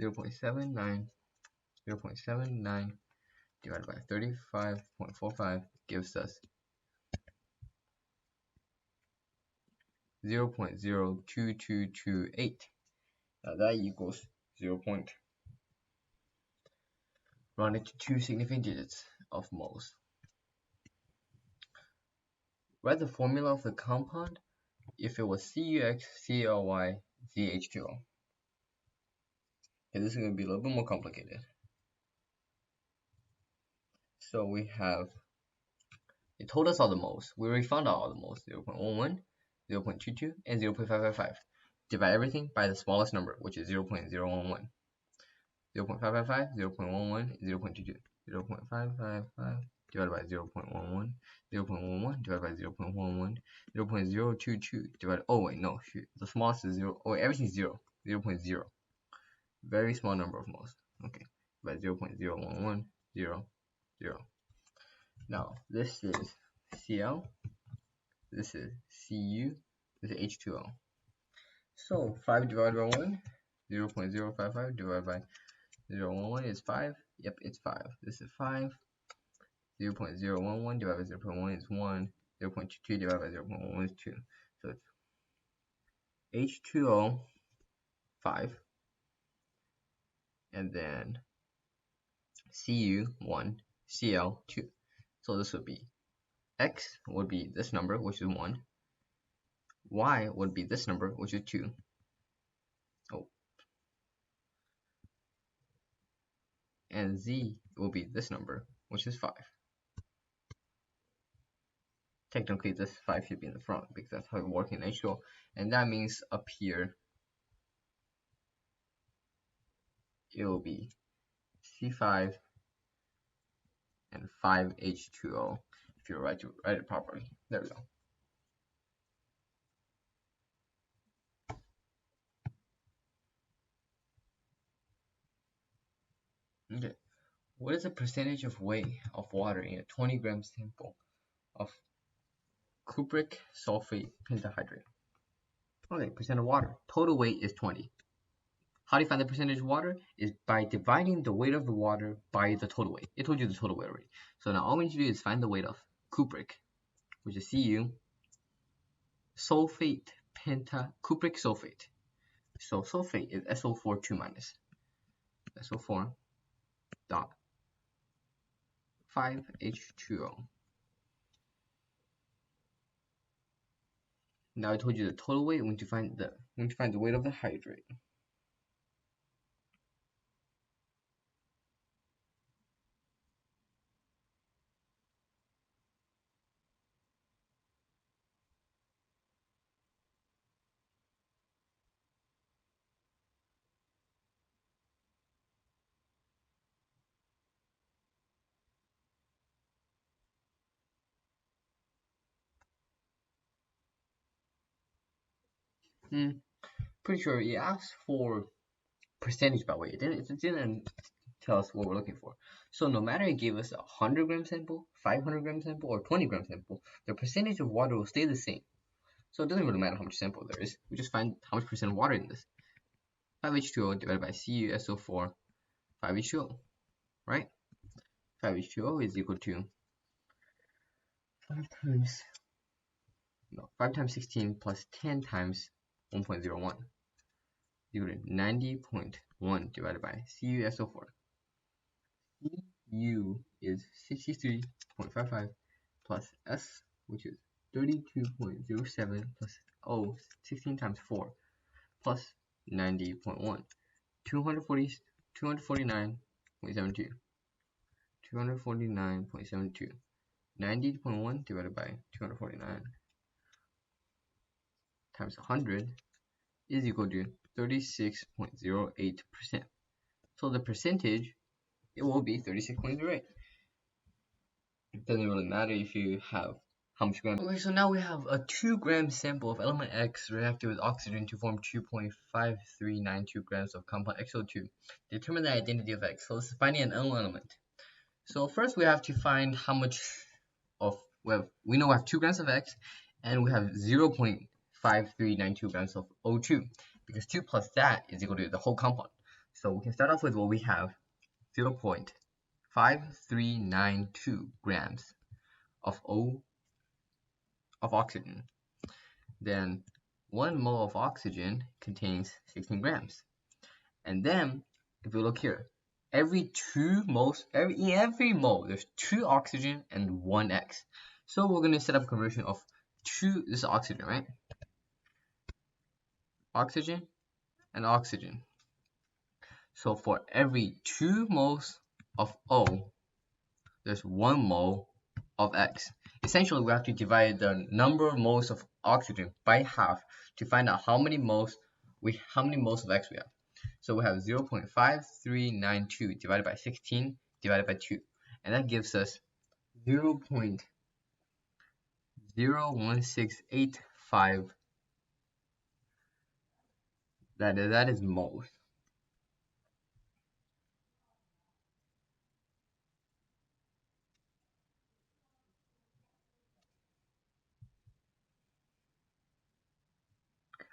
0.79 divided by 35.45 gives us 0.02228. Now that equals 0. Round it to 2 significant digits of moles. Write the formula of the compound if it was CuX, Cly, ZH2O. Okay, this is going to be a little bit more complicated. So we have, it told us all the moles. We already found out all the moles, 0.11, 0.22, and 0.555. Divide everything by the smallest number, which is 0.011. 0.555, 0.11, 0.22. 0.555 divided by 0.11, 0.11 divided by 0.11, 0.022 divided, oh wait, no, shoot, the smallest is 0, oh wait, everything's 0, 0.0. Very small number of moles. Okay, by 0.011, 0, 0. Now, this is Cl, this is Cu, this is H2O. So, 5 divided by 1, 0.055 divided by 0.11 is 5. Yep, it's 5. This is 5. 0.011 divided by 0.1 is 1. 0.22 divided by 0.11 is 2. So it's H2O 5. And then Cu 1, Cl 2. So this would be X would be this number, which is 1. Y would be this number, which is 2. Oh. And Z will be this number, which is 5. Technically, this 5 should be in the front because that's how it works in H2O. And that means up here, it will be C5 and 5H2O if you write it properly. There we go. Okay, what is the percentage of weight of water in a 20-gram sample of cupric sulfate pentahydrate? Okay, percent of water. Total weight is 20. How do you find the percentage of water? Is by dividing the weight of the water by the total weight. It told you the total weight already. So now all we need to do is find the weight of cupric, which is Cu, sulfate cupric sulfate. So sulfate is SO4 2 minus. SO4 dot 5H2O. Now I told you the total weight. We need to find the weight of the hydrate. Pretty sure it asked for percentage by weight. It didn't tell us what we're looking for. So no matter it gave us a 100-gram sample, 500-gram sample, or 20-gram sample, the percentage of water will stay the same. So it doesn't really matter how much sample there is. We just find how much percent of water in this. 5H2O divided by CuSO4, 5H2O, right? 5H2O is equal to 5 times 16 plus 10 times 1.01 equal to 90.1 divided by CuSO4. Cu is 63.55 plus S, which is 32.07 plus O, 16 times 4 plus 90.1, 249.72. 249.72. 90.1 divided by 249 times 100 is equal to 36.08%. So the percentage, it will be 36.08. It doesn't really matter if you have how much grams. Okay, so now we have a 2-gram sample of element X reacted with oxygen to form 2.5392 grams of compound XO2. Determine the identity of X. So this is finding an unknown element. So first we have to find how much of, we know we have 2 grams of X and we have 0.5392 grams of O2, because 2 plus that is equal to the whole compound. So we can start off with what we have, 0.5392 grams of oxygen. Then 1 mole of oxygen contains 16 grams. And then if we look here, every mole there's 2 oxygen and 1 X. So we're going to set up a conversion of 2, this is oxygen, right? Oxygen and oxygen. So for every 2 moles of O, there's 1 mole of X. Essentially, we have to divide the number of moles of oxygen by half to find out how many moles of X we have. So we have 0.5392 divided by 16 divided by 2, and that gives us 0.01685. That is moles.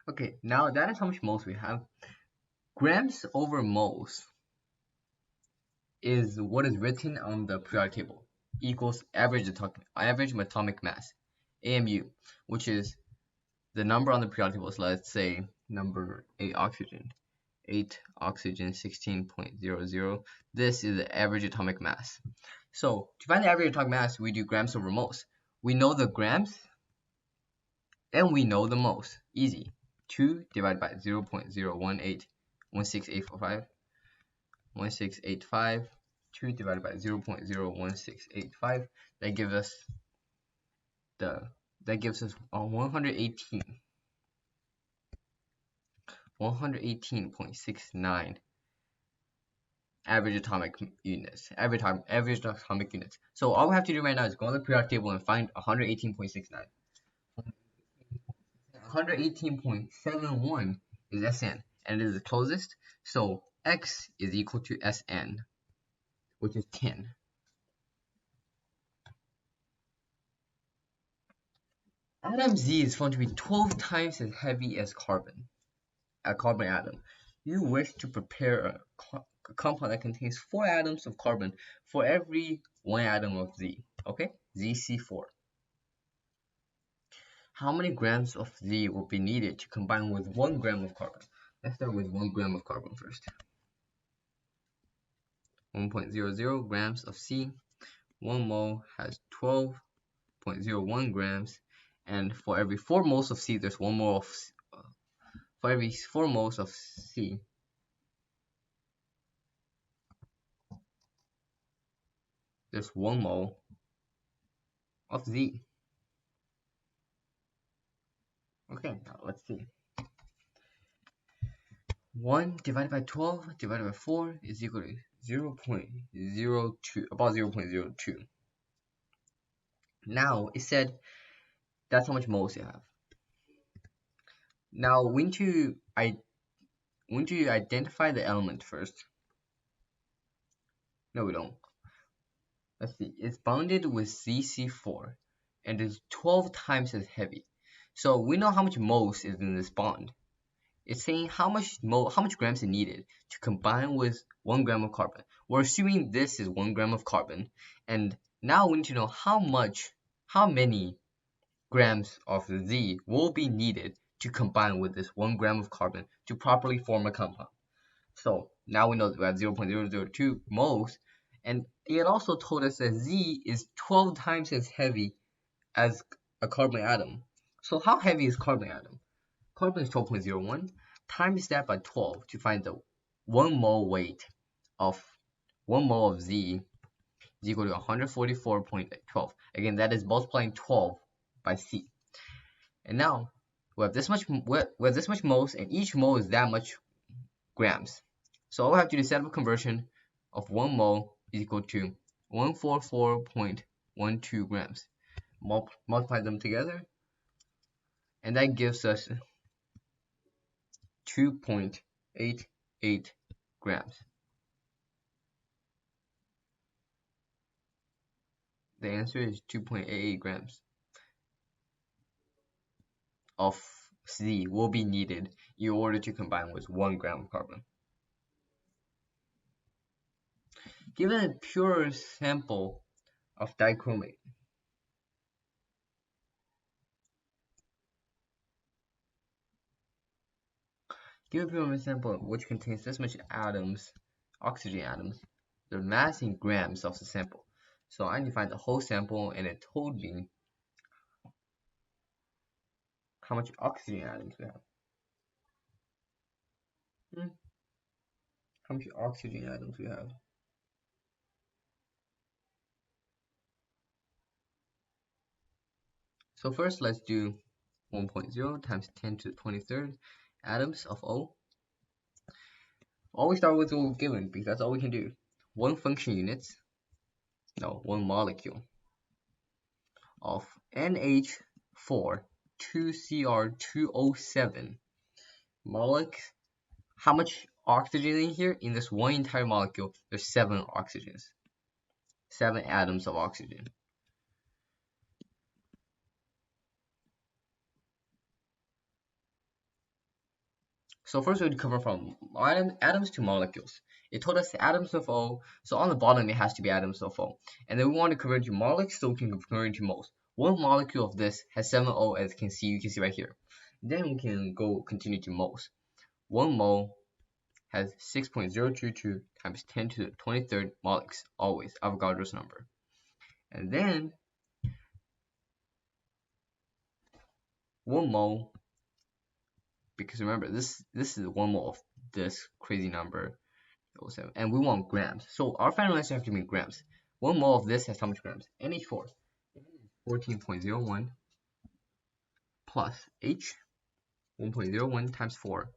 Okay, now that is how much moles we have. Grams over moles is what is written on the periodic table, equals average atomic mass, AMU, which is the number on the periodic table. So let's say number 8 oxygen, 16.00. This is the average atomic mass. So to find the average atomic mass, we do grams over moles. We know the grams and we know the moles. Easy. 2 divided by 0.0181685. 2 divided by 0.01685. That gives us 118.69 average atomic units. So all we have to do right now is go on the periodic table and find 118.69. 118.71 is Sn, and it is the closest. So X is equal to Sn, which is 10. Atom Z is found to be 12 times as heavy as carbon, a carbon atom. You wish to prepare a compound that contains 4 atoms of carbon for every 1 atom of Z. Okay, ZC4. How many grams of Z will be needed to combine with 1 gram of carbon? Let's start with 1 gram of carbon first. 1.00 grams of C. 1 mole has 12.01 grams, and for every 4 moles of C, there's 1 mole of for every 4 moles of C, there's 1 mole of Z. Okay, now let's see. 1 divided by 12 divided by 4 is equal to 0.02, about 0.02. Now it said that's how much moles you have. Now we need to identify the element first. No, we don't. Let's see. It's bonded with ZC4 and is 12 times as heavy. So we know how much moles is in this bond. It's saying how much grams is needed to combine with 1 gram of carbon. We're assuming this is 1 gram of carbon, and now we need to know how many grams of Z will be needed to combine with this 1 gram of carbon to properly form a compound. So now we know that we have 0.002 moles, and it also told us that Z is 12 times as heavy as a carbon atom. So how heavy is carbon atom? Carbon is 12.01. Times that by 12 to find the 1 mole weight of 1 mole of Z is equal to 144.12. Again, that is multiplying 12 by C. And now we have this much moles, and each mole is that much grams. So all we have to do is set up a conversion of 1 mole is equal to 144.12 grams. multiply them together, and that gives us 2.88 grams. The answer is 2.88 grams of C will be needed in order to combine with 1 gram of carbon. Given a pure sample of dichromate, given a pure sample which contains this much atoms, oxygen atoms, the mass in grams of the sample. So I need to find the whole sample, and it told me how much oxygen atoms we have. How much oxygen atoms we have? So first, let's do 1.0 times 10 to the 23rd atoms of O. Always start with what we're given because that's all we can do. 1 molecule of NH4 2Cr2O7 molecule. How much oxygen in here? In this one entire molecule, there's 7 oxygens, 7 atoms of oxygen. So first we have to cover from atoms to molecules. It told us atoms of O, so on the bottom it has to be atoms of O. And then we want to convert it to molecules, so we can convert it to moles. One molecule of this has 7 O, as you can see right here. Then we can continue to moles. 1 mole has 6.022 times 10 to the 23rd molecules, always Avogadro's number. And then 1 mole, because remember this is 1 mole of this crazy number, 07, and we want grams. So our final answer has to be grams. 1 mole of this has how much grams? NH4. 14.01 plus H, 1.01 times 4.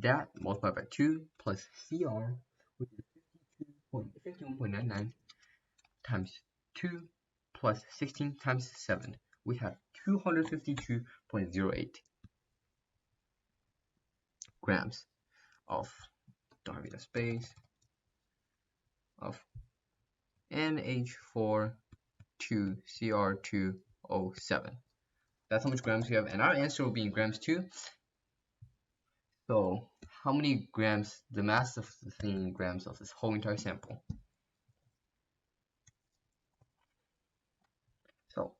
That multiplied by 2 plus Cr, which is 51.99 times 2 plus 16 times 7. We have 252.08 grams of, don't have enough space, of NH4 2Cr2O7. That's how much grams we have, and our answer will be in grams too. So how many grams, the mass of the thing in grams of this whole entire sample? So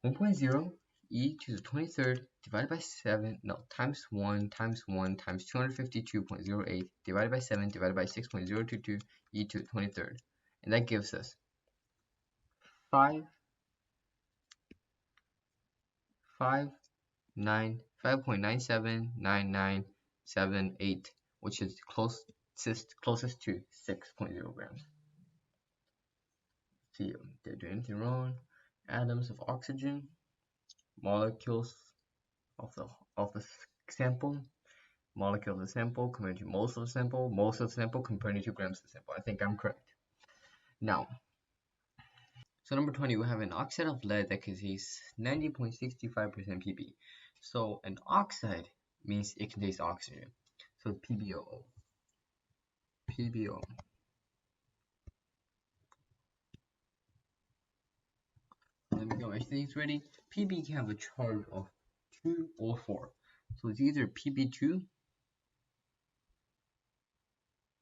1.0 e to the 23rd divided by 7, no, times 1 times 252.08 divided by 7 divided by 6.022 e to the 23rd. And that gives us 5.979978, which is closest to 6.0 grams. See, did I do anything wrong? Atoms of oxygen, molecules of the sample, molecule of the sample compared to moles of the sample, moles of the sample compared to grams of the sample. I think I'm correct. Now, so number 20, we have an oxide of lead that contains 90.65% Pb. So an oxide means it contains oxygen. So PbO. Let me get my things ready. Pb can have a charge of 2 or 4. So it's either Pb2,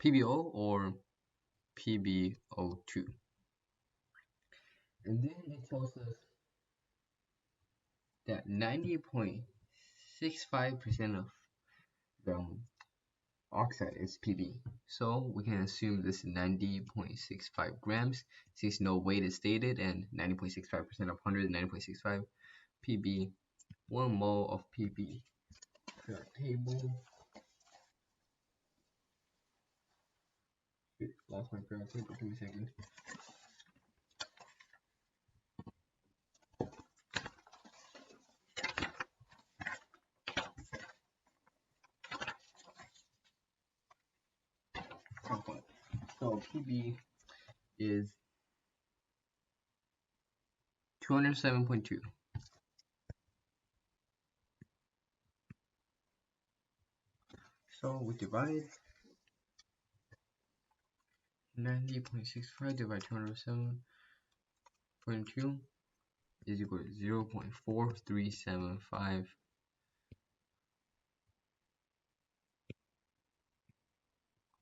PbO, or PbO2. And then it tells us that 90.65% of the oxide is Pb. So we can assume this is 90.65 grams since no weight is stated, and 90.65% of 100 is 90.65 Pb. 1 mole of Pb. Table. Lost my periodic table. Give me a second. So Pb is 207.2. So we divide 90.65 divided by 207.2 is equal to 0.4375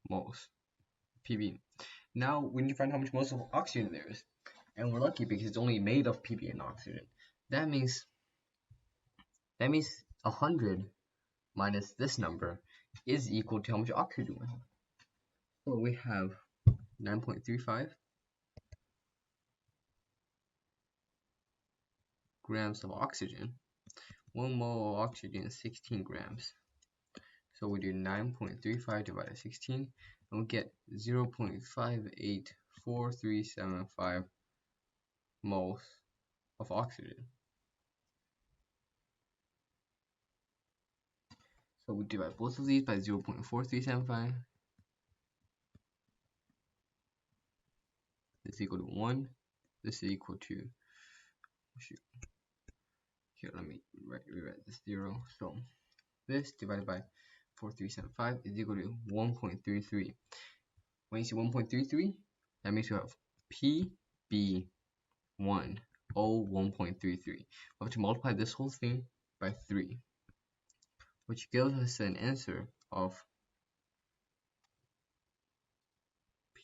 moles Pb. Now we need to find how much moles of oxygen there is, and we're lucky because it's only made of Pb and oxygen. That means 100 minus this number is equal to how much oxygen we have. So we have 9.35 grams of oxygen. 1 mole of oxygen is 16 grams. So we do 9.35 divided by 16, and we get 0.584375 moles of oxygen. So we divide both of these by 0.4375. This is equal to 1. This is equal to, here, let me rewrite this 0. So this divided by 4375 is equal to 1.33. When you see 1.33, that means you have PB1, O 1.33. We have to multiply this whole thing by 3, which gives us an answer of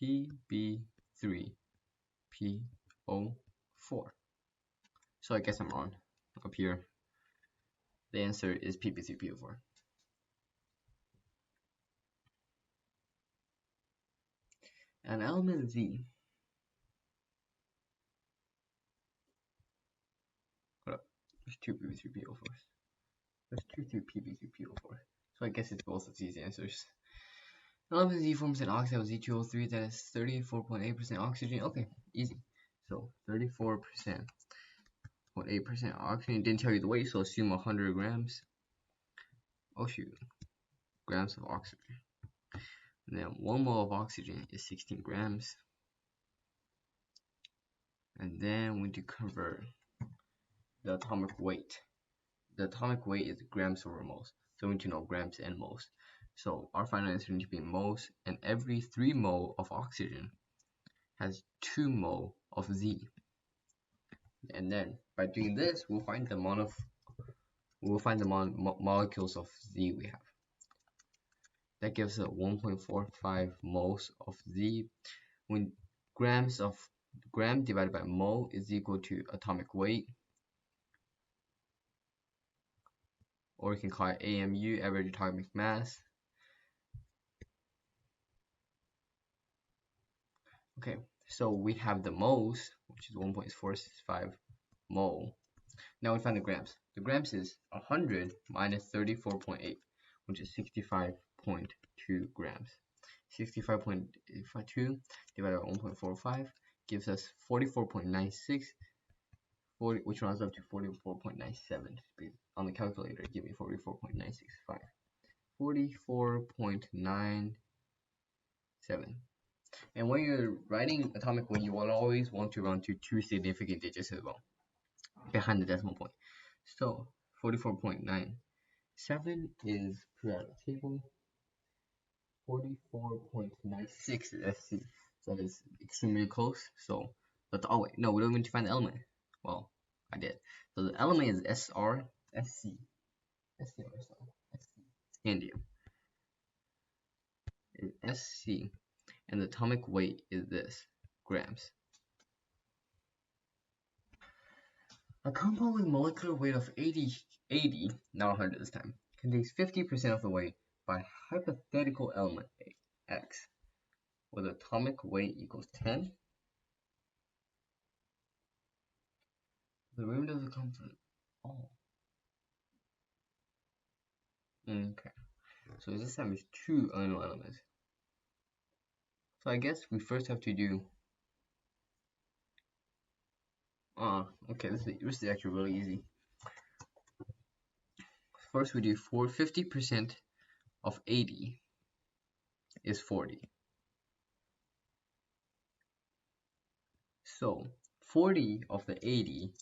PB3 PO4. So I guess I'm wrong up here. The answer is PB3 PO4. An element Z. Hold up. There's 2 PB3 PO4s. There's 2 PB3 PO4. So I guess it's both of these answers. Element Z forms an oxide with Z2O3 that is 34.8% oxygen. Okay, easy. So 34.8% oxygen. Didn't tell you the weight, so assume 100 grams. Oh shoot, grams of oxygen. And then 1 mole of oxygen is 16 grams. And then we need to convert the atomic weight. The atomic weight is grams over moles, so we need to know grams and moles. So our final answer needs to be moles, and every 3 mole of oxygen has 2 mole of Z. And then by doing this, we'll find the molecules of Z we have. That gives us 1.45 moles of Z. When gram divided by mole is equal to atomic weight, or we can call it AMU, average atomic mass. Okay, so we have the moles, which is 1.45 mole. Now we find the grams. The grams is 100 minus 34.8, which is 65.2 grams. 65.52 divided by 1.45 gives us 44.96, which rounds up to 44.97. On the calculator, give me 44.965. 44.97. And when you're writing atomic weight, you will always want to round to 2 significant digits as well, behind the decimal point. So 44.97 is periodic table. 44.96 is SC. So that is extremely close. So, but oh wait, no, we don't need to find the element. Well, I did. So the element is SR, SC, SC or SR, SC, scandium. Is SC, and the atomic weight is this, grams. A compound with molecular weight of 80, not 100 this time, contains 50% of the weight by hypothetical element X, with atomic weight equals 10. The derivative of the compound. Oh. Okay. So this time is 2 unknown elements. So I guess we first have to do. Okay, this is actually really easy. First we do 50% of 80 is 40. So 40 of the 80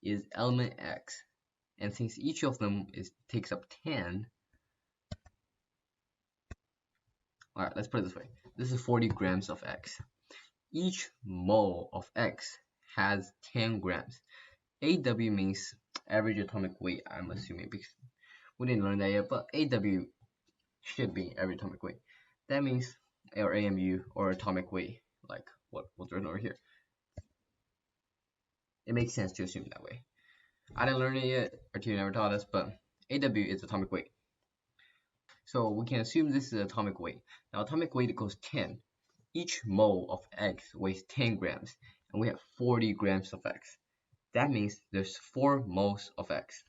is element X. And since each of them takes up 10, alright, let's put it this way. This is 40 grams of X. Each mole of X has 10 grams. AW means average atomic weight, I'm assuming, because we didn't learn that yet, but AW should be average atomic weight. That means, or AMU, or atomic weight, like what's written over here. It makes sense to assume that way. I didn't learn it yet, our teacher never taught us, but AW is atomic weight. So we can assume this is atomic weight. Now atomic weight equals 10. Each mole of X weighs 10 grams, and we have 40 grams of X. That means there's 4 moles of X.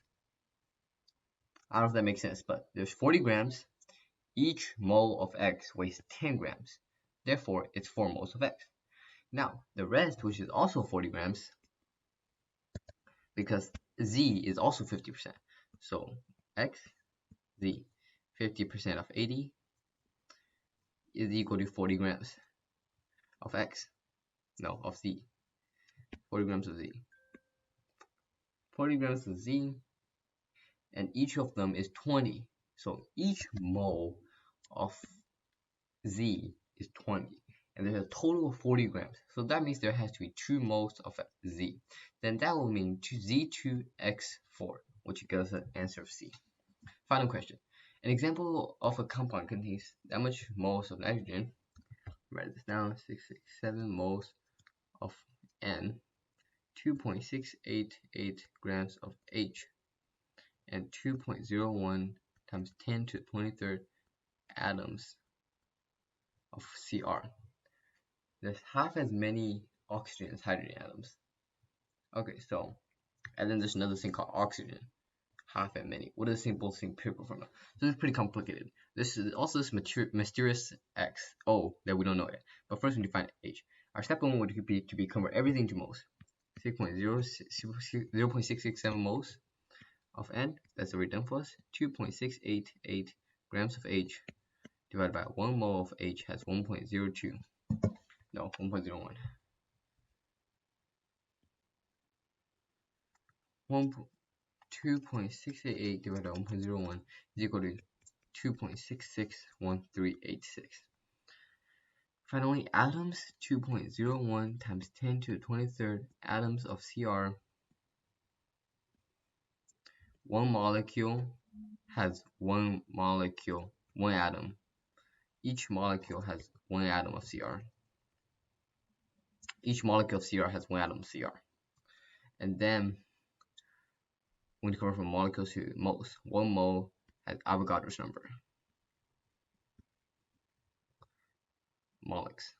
I don't know if that makes sense, but there's 40 grams. Each mole of X weighs 10 grams. Therefore, it's 4 moles of X. Now, the rest, which is also 40 grams, because Z is also 50%. So, X, Z, 50% of 80 is equal to 40 grams of X. No, of Z. 40 grams of Z. 40 grams of Z, and each of them is 20. So each mole of Z is 20. And there's a total of 40 grams. So that means there has to be 2 moles of Z. Then that will mean Z2X4, which gives us an answer of C. Final question. An example of a compound contains that much moles of nitrogen. Write this down, 667 moles of N, 2.688 grams of H, and 2.01 times 10 to the 23rd atoms of Cr. There's half as many oxygen as hydrogen atoms. Okay, so, and then there's another thing called oxygen. Half as many. What is the simplest empirical formula? So this is pretty complicated. This is also this mysterious X, O, that we don't know yet. But first we define H. Our step 1 would be to convert everything to moles. 0.667 moles of N, that's already done for us. 2.688 grams of H divided by 1 mole of H has 1.02. No, 1.01. 2.688 divided by 1.01 is equal to 2.661386. Finally, atoms, 2.01 times 10 to the 23rd atoms of Cr. One molecule has one atom. Each molecule has one atom of Cr. Each molecule of Cr has one atom of Cr. And then, when you convert from molecules to moles, 1 mole has Avogadro's number. Molex.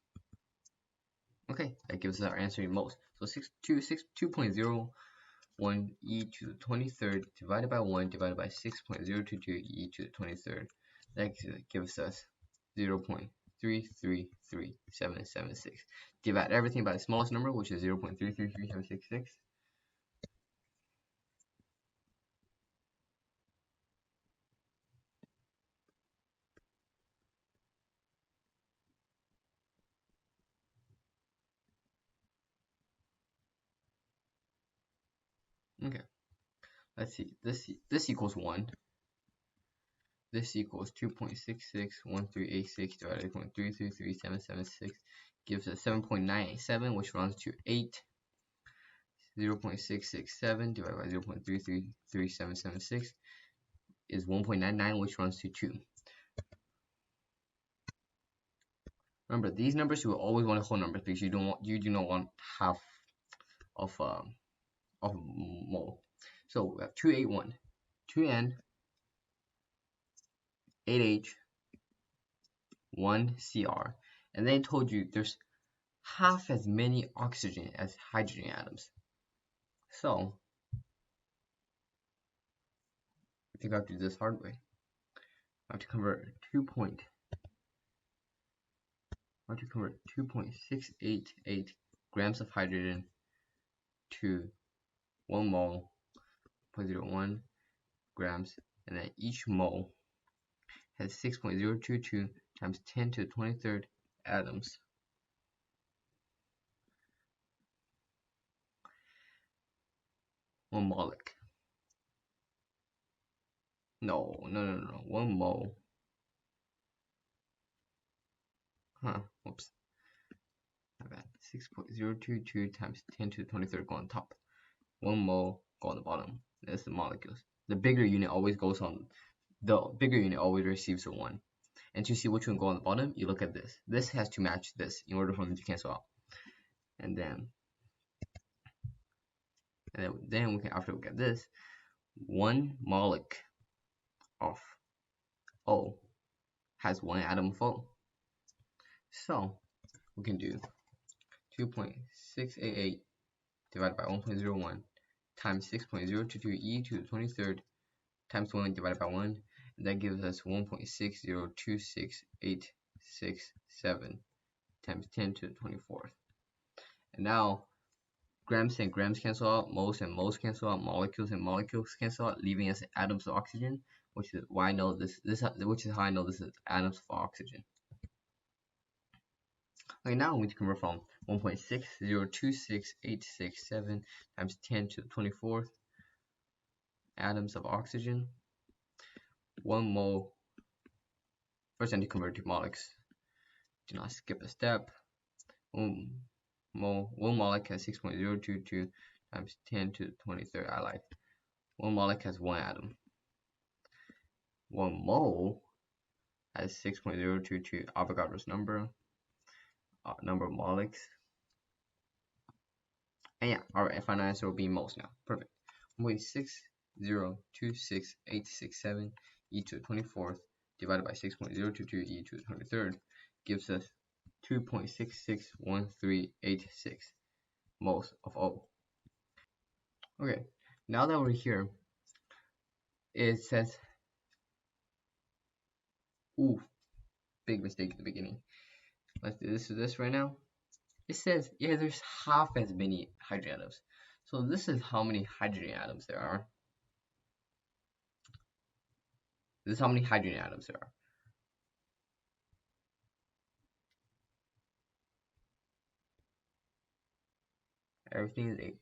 Okay, that gives us our answer in moles. So 2.01 e to the 23rd divided by 1 divided by 6.022 e to the 23rd. That gives us 0.333776. Divide everything by the smallest number, which is 0.333766. Okay, let's see. This equals 1. This equals 2.661386 divided by 0.333776 gives us 7.987, which runs to 8. 0.667 divided by 0.333776 is 1.99, which runs to 2. Remember, these numbers you will always want whole numbers because you do not want half of mole. So we have 281, 2N, 8H, 1 Cr, and then I told you there's half as many oxygen as hydrogen atoms. So I think I have to do this hard way. I have to convert 2.688 grams of hydrogen to 1 mole, 0.01 grams, and then each mole has 6.022 times 10 to the 23rd atoms. 1 molecule. No. 1 mole. Whoops. My bad. 6.022 times 10 to the 23rd go on top. 1 mole go on the bottom. That's the molecules. The bigger unit always goes on. The bigger unit always receives a 1. And to see which one go on the bottom, you look at this. This has to match this in order for them to cancel out. And then we can, after we get this, 1 molecule of O has 1 atom of O. So we can do 2.688 divided by 1.01 times 6.022 e to the 23rd times 1 divided by 1. And that gives us 1.6026867 times 10 to the 24th. And now grams and grams cancel out, moles and moles cancel out, molecules and molecules cancel out, leaving us atoms of oxygen, which is why I know which is how I know this is atoms of oxygen. Okay, now we need to convert from 1.6026867 times 10 to the 24th atoms of oxygen. 1 mole. First I need to convert to molecules. Do not skip a step. 1 molecule has 6.022 times 10 to the 23rd. I like 1 molecule has 1 atom. 1 mole has 6.022 Avogadro's number of molecules. And yeah, alright, final answer will be moles now. Perfect. 1.6026867 e to the 24th divided by 6.022 e to the 23rd gives us 2.661386 moles of O. Okay, now that we're here, it says, ooh, big mistake at the beginning. Let's do this right now. It says, yeah, there's half as many hydrogen atoms. So this is how many hydrogen atoms there are. This is how many hydrogen atoms there are. Everything is H.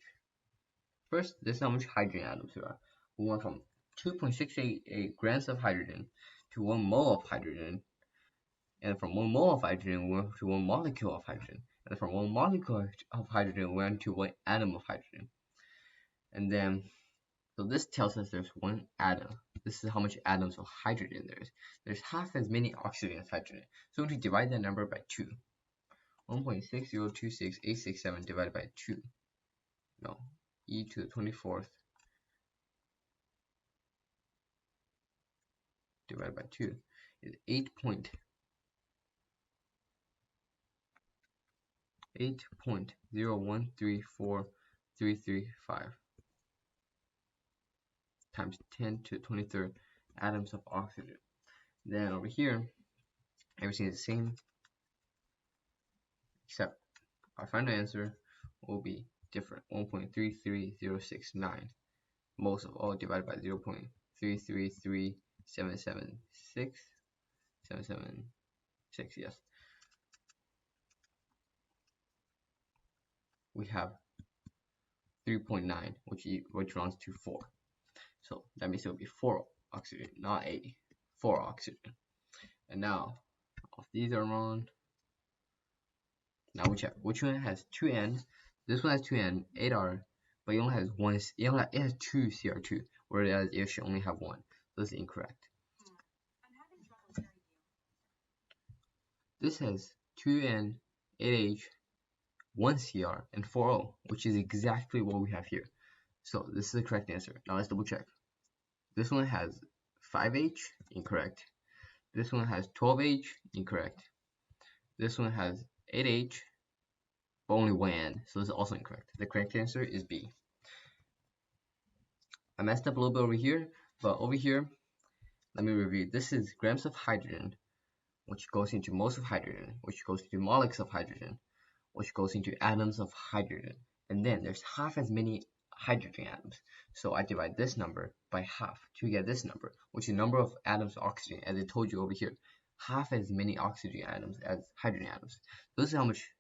First, this is how much hydrogen atoms there are. We went from 2.688 grams of hydrogen to 1 mole of hydrogen. And from 1 mole of hydrogen, we went to 1 molecule of hydrogen. And from 1 molecule of hydrogen, we went to 1 atom of hydrogen. And then, so this tells us there's 1 atom. This is how much atoms of hydrogen there is. There's half as many oxygen as hydrogen. So we divide that number by 2. 1.6026867 divided by 2. No, e to the 24th divided by 2 is 8.0134335 times 10 to the 23rd atoms of oxygen. Then over here, everything is the same, except our final answer will be different. 1.33069 moles of O divided by 0.333776. Yes. We have 3.9, which runs to 4. So that means it will be 4 oxygen, not 8. 4 oxygen. And now, if these are wrong, now we check which one has 2 N. This one has 2 N, 8 R, but it only has 1. It has 2 CR2, whereas it should only have 1. So this is incorrect. This has 2 N, 8 H, 1 CR, and 4 O, which is exactly what we have here. So this is the correct answer. Now let's double check. This one has 5H, incorrect. This one has 12H, incorrect. This one has 8H, but only 1 N, so this is also incorrect. The correct answer is B. I messed up a little bit over here, but over here, let me review. This is grams of hydrogen, which goes into moles of hydrogen, which goes into molecules of hydrogen, which goes into atoms of hydrogen. And then there's half as many hydrogen atoms. So I divide this number by half to get this number, which is the number of atoms of oxygen, as I told you over here. Half as many oxygen atoms as hydrogen atoms. So this is how much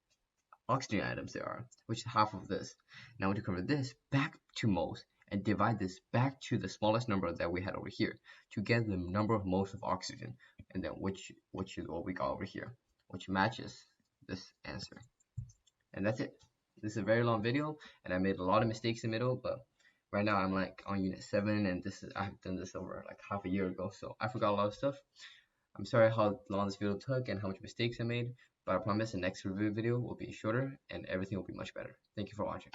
oxygen atoms there are, which is half of this. Now to convert this back to moles, and divide this back to the smallest number that we had over here to get the number of moles of oxygen, and then which is what we got over here, which matches this answer. And that's it. This is a very long video, and I made a lot of mistakes in the middle, but right now I'm like on unit 7, and I've done this over like half a year ago, so I forgot a lot of stuff. I'm sorry how long this video took and how much mistakes I made, but I promise the next review video will be shorter and everything will be much better. Thank you for watching.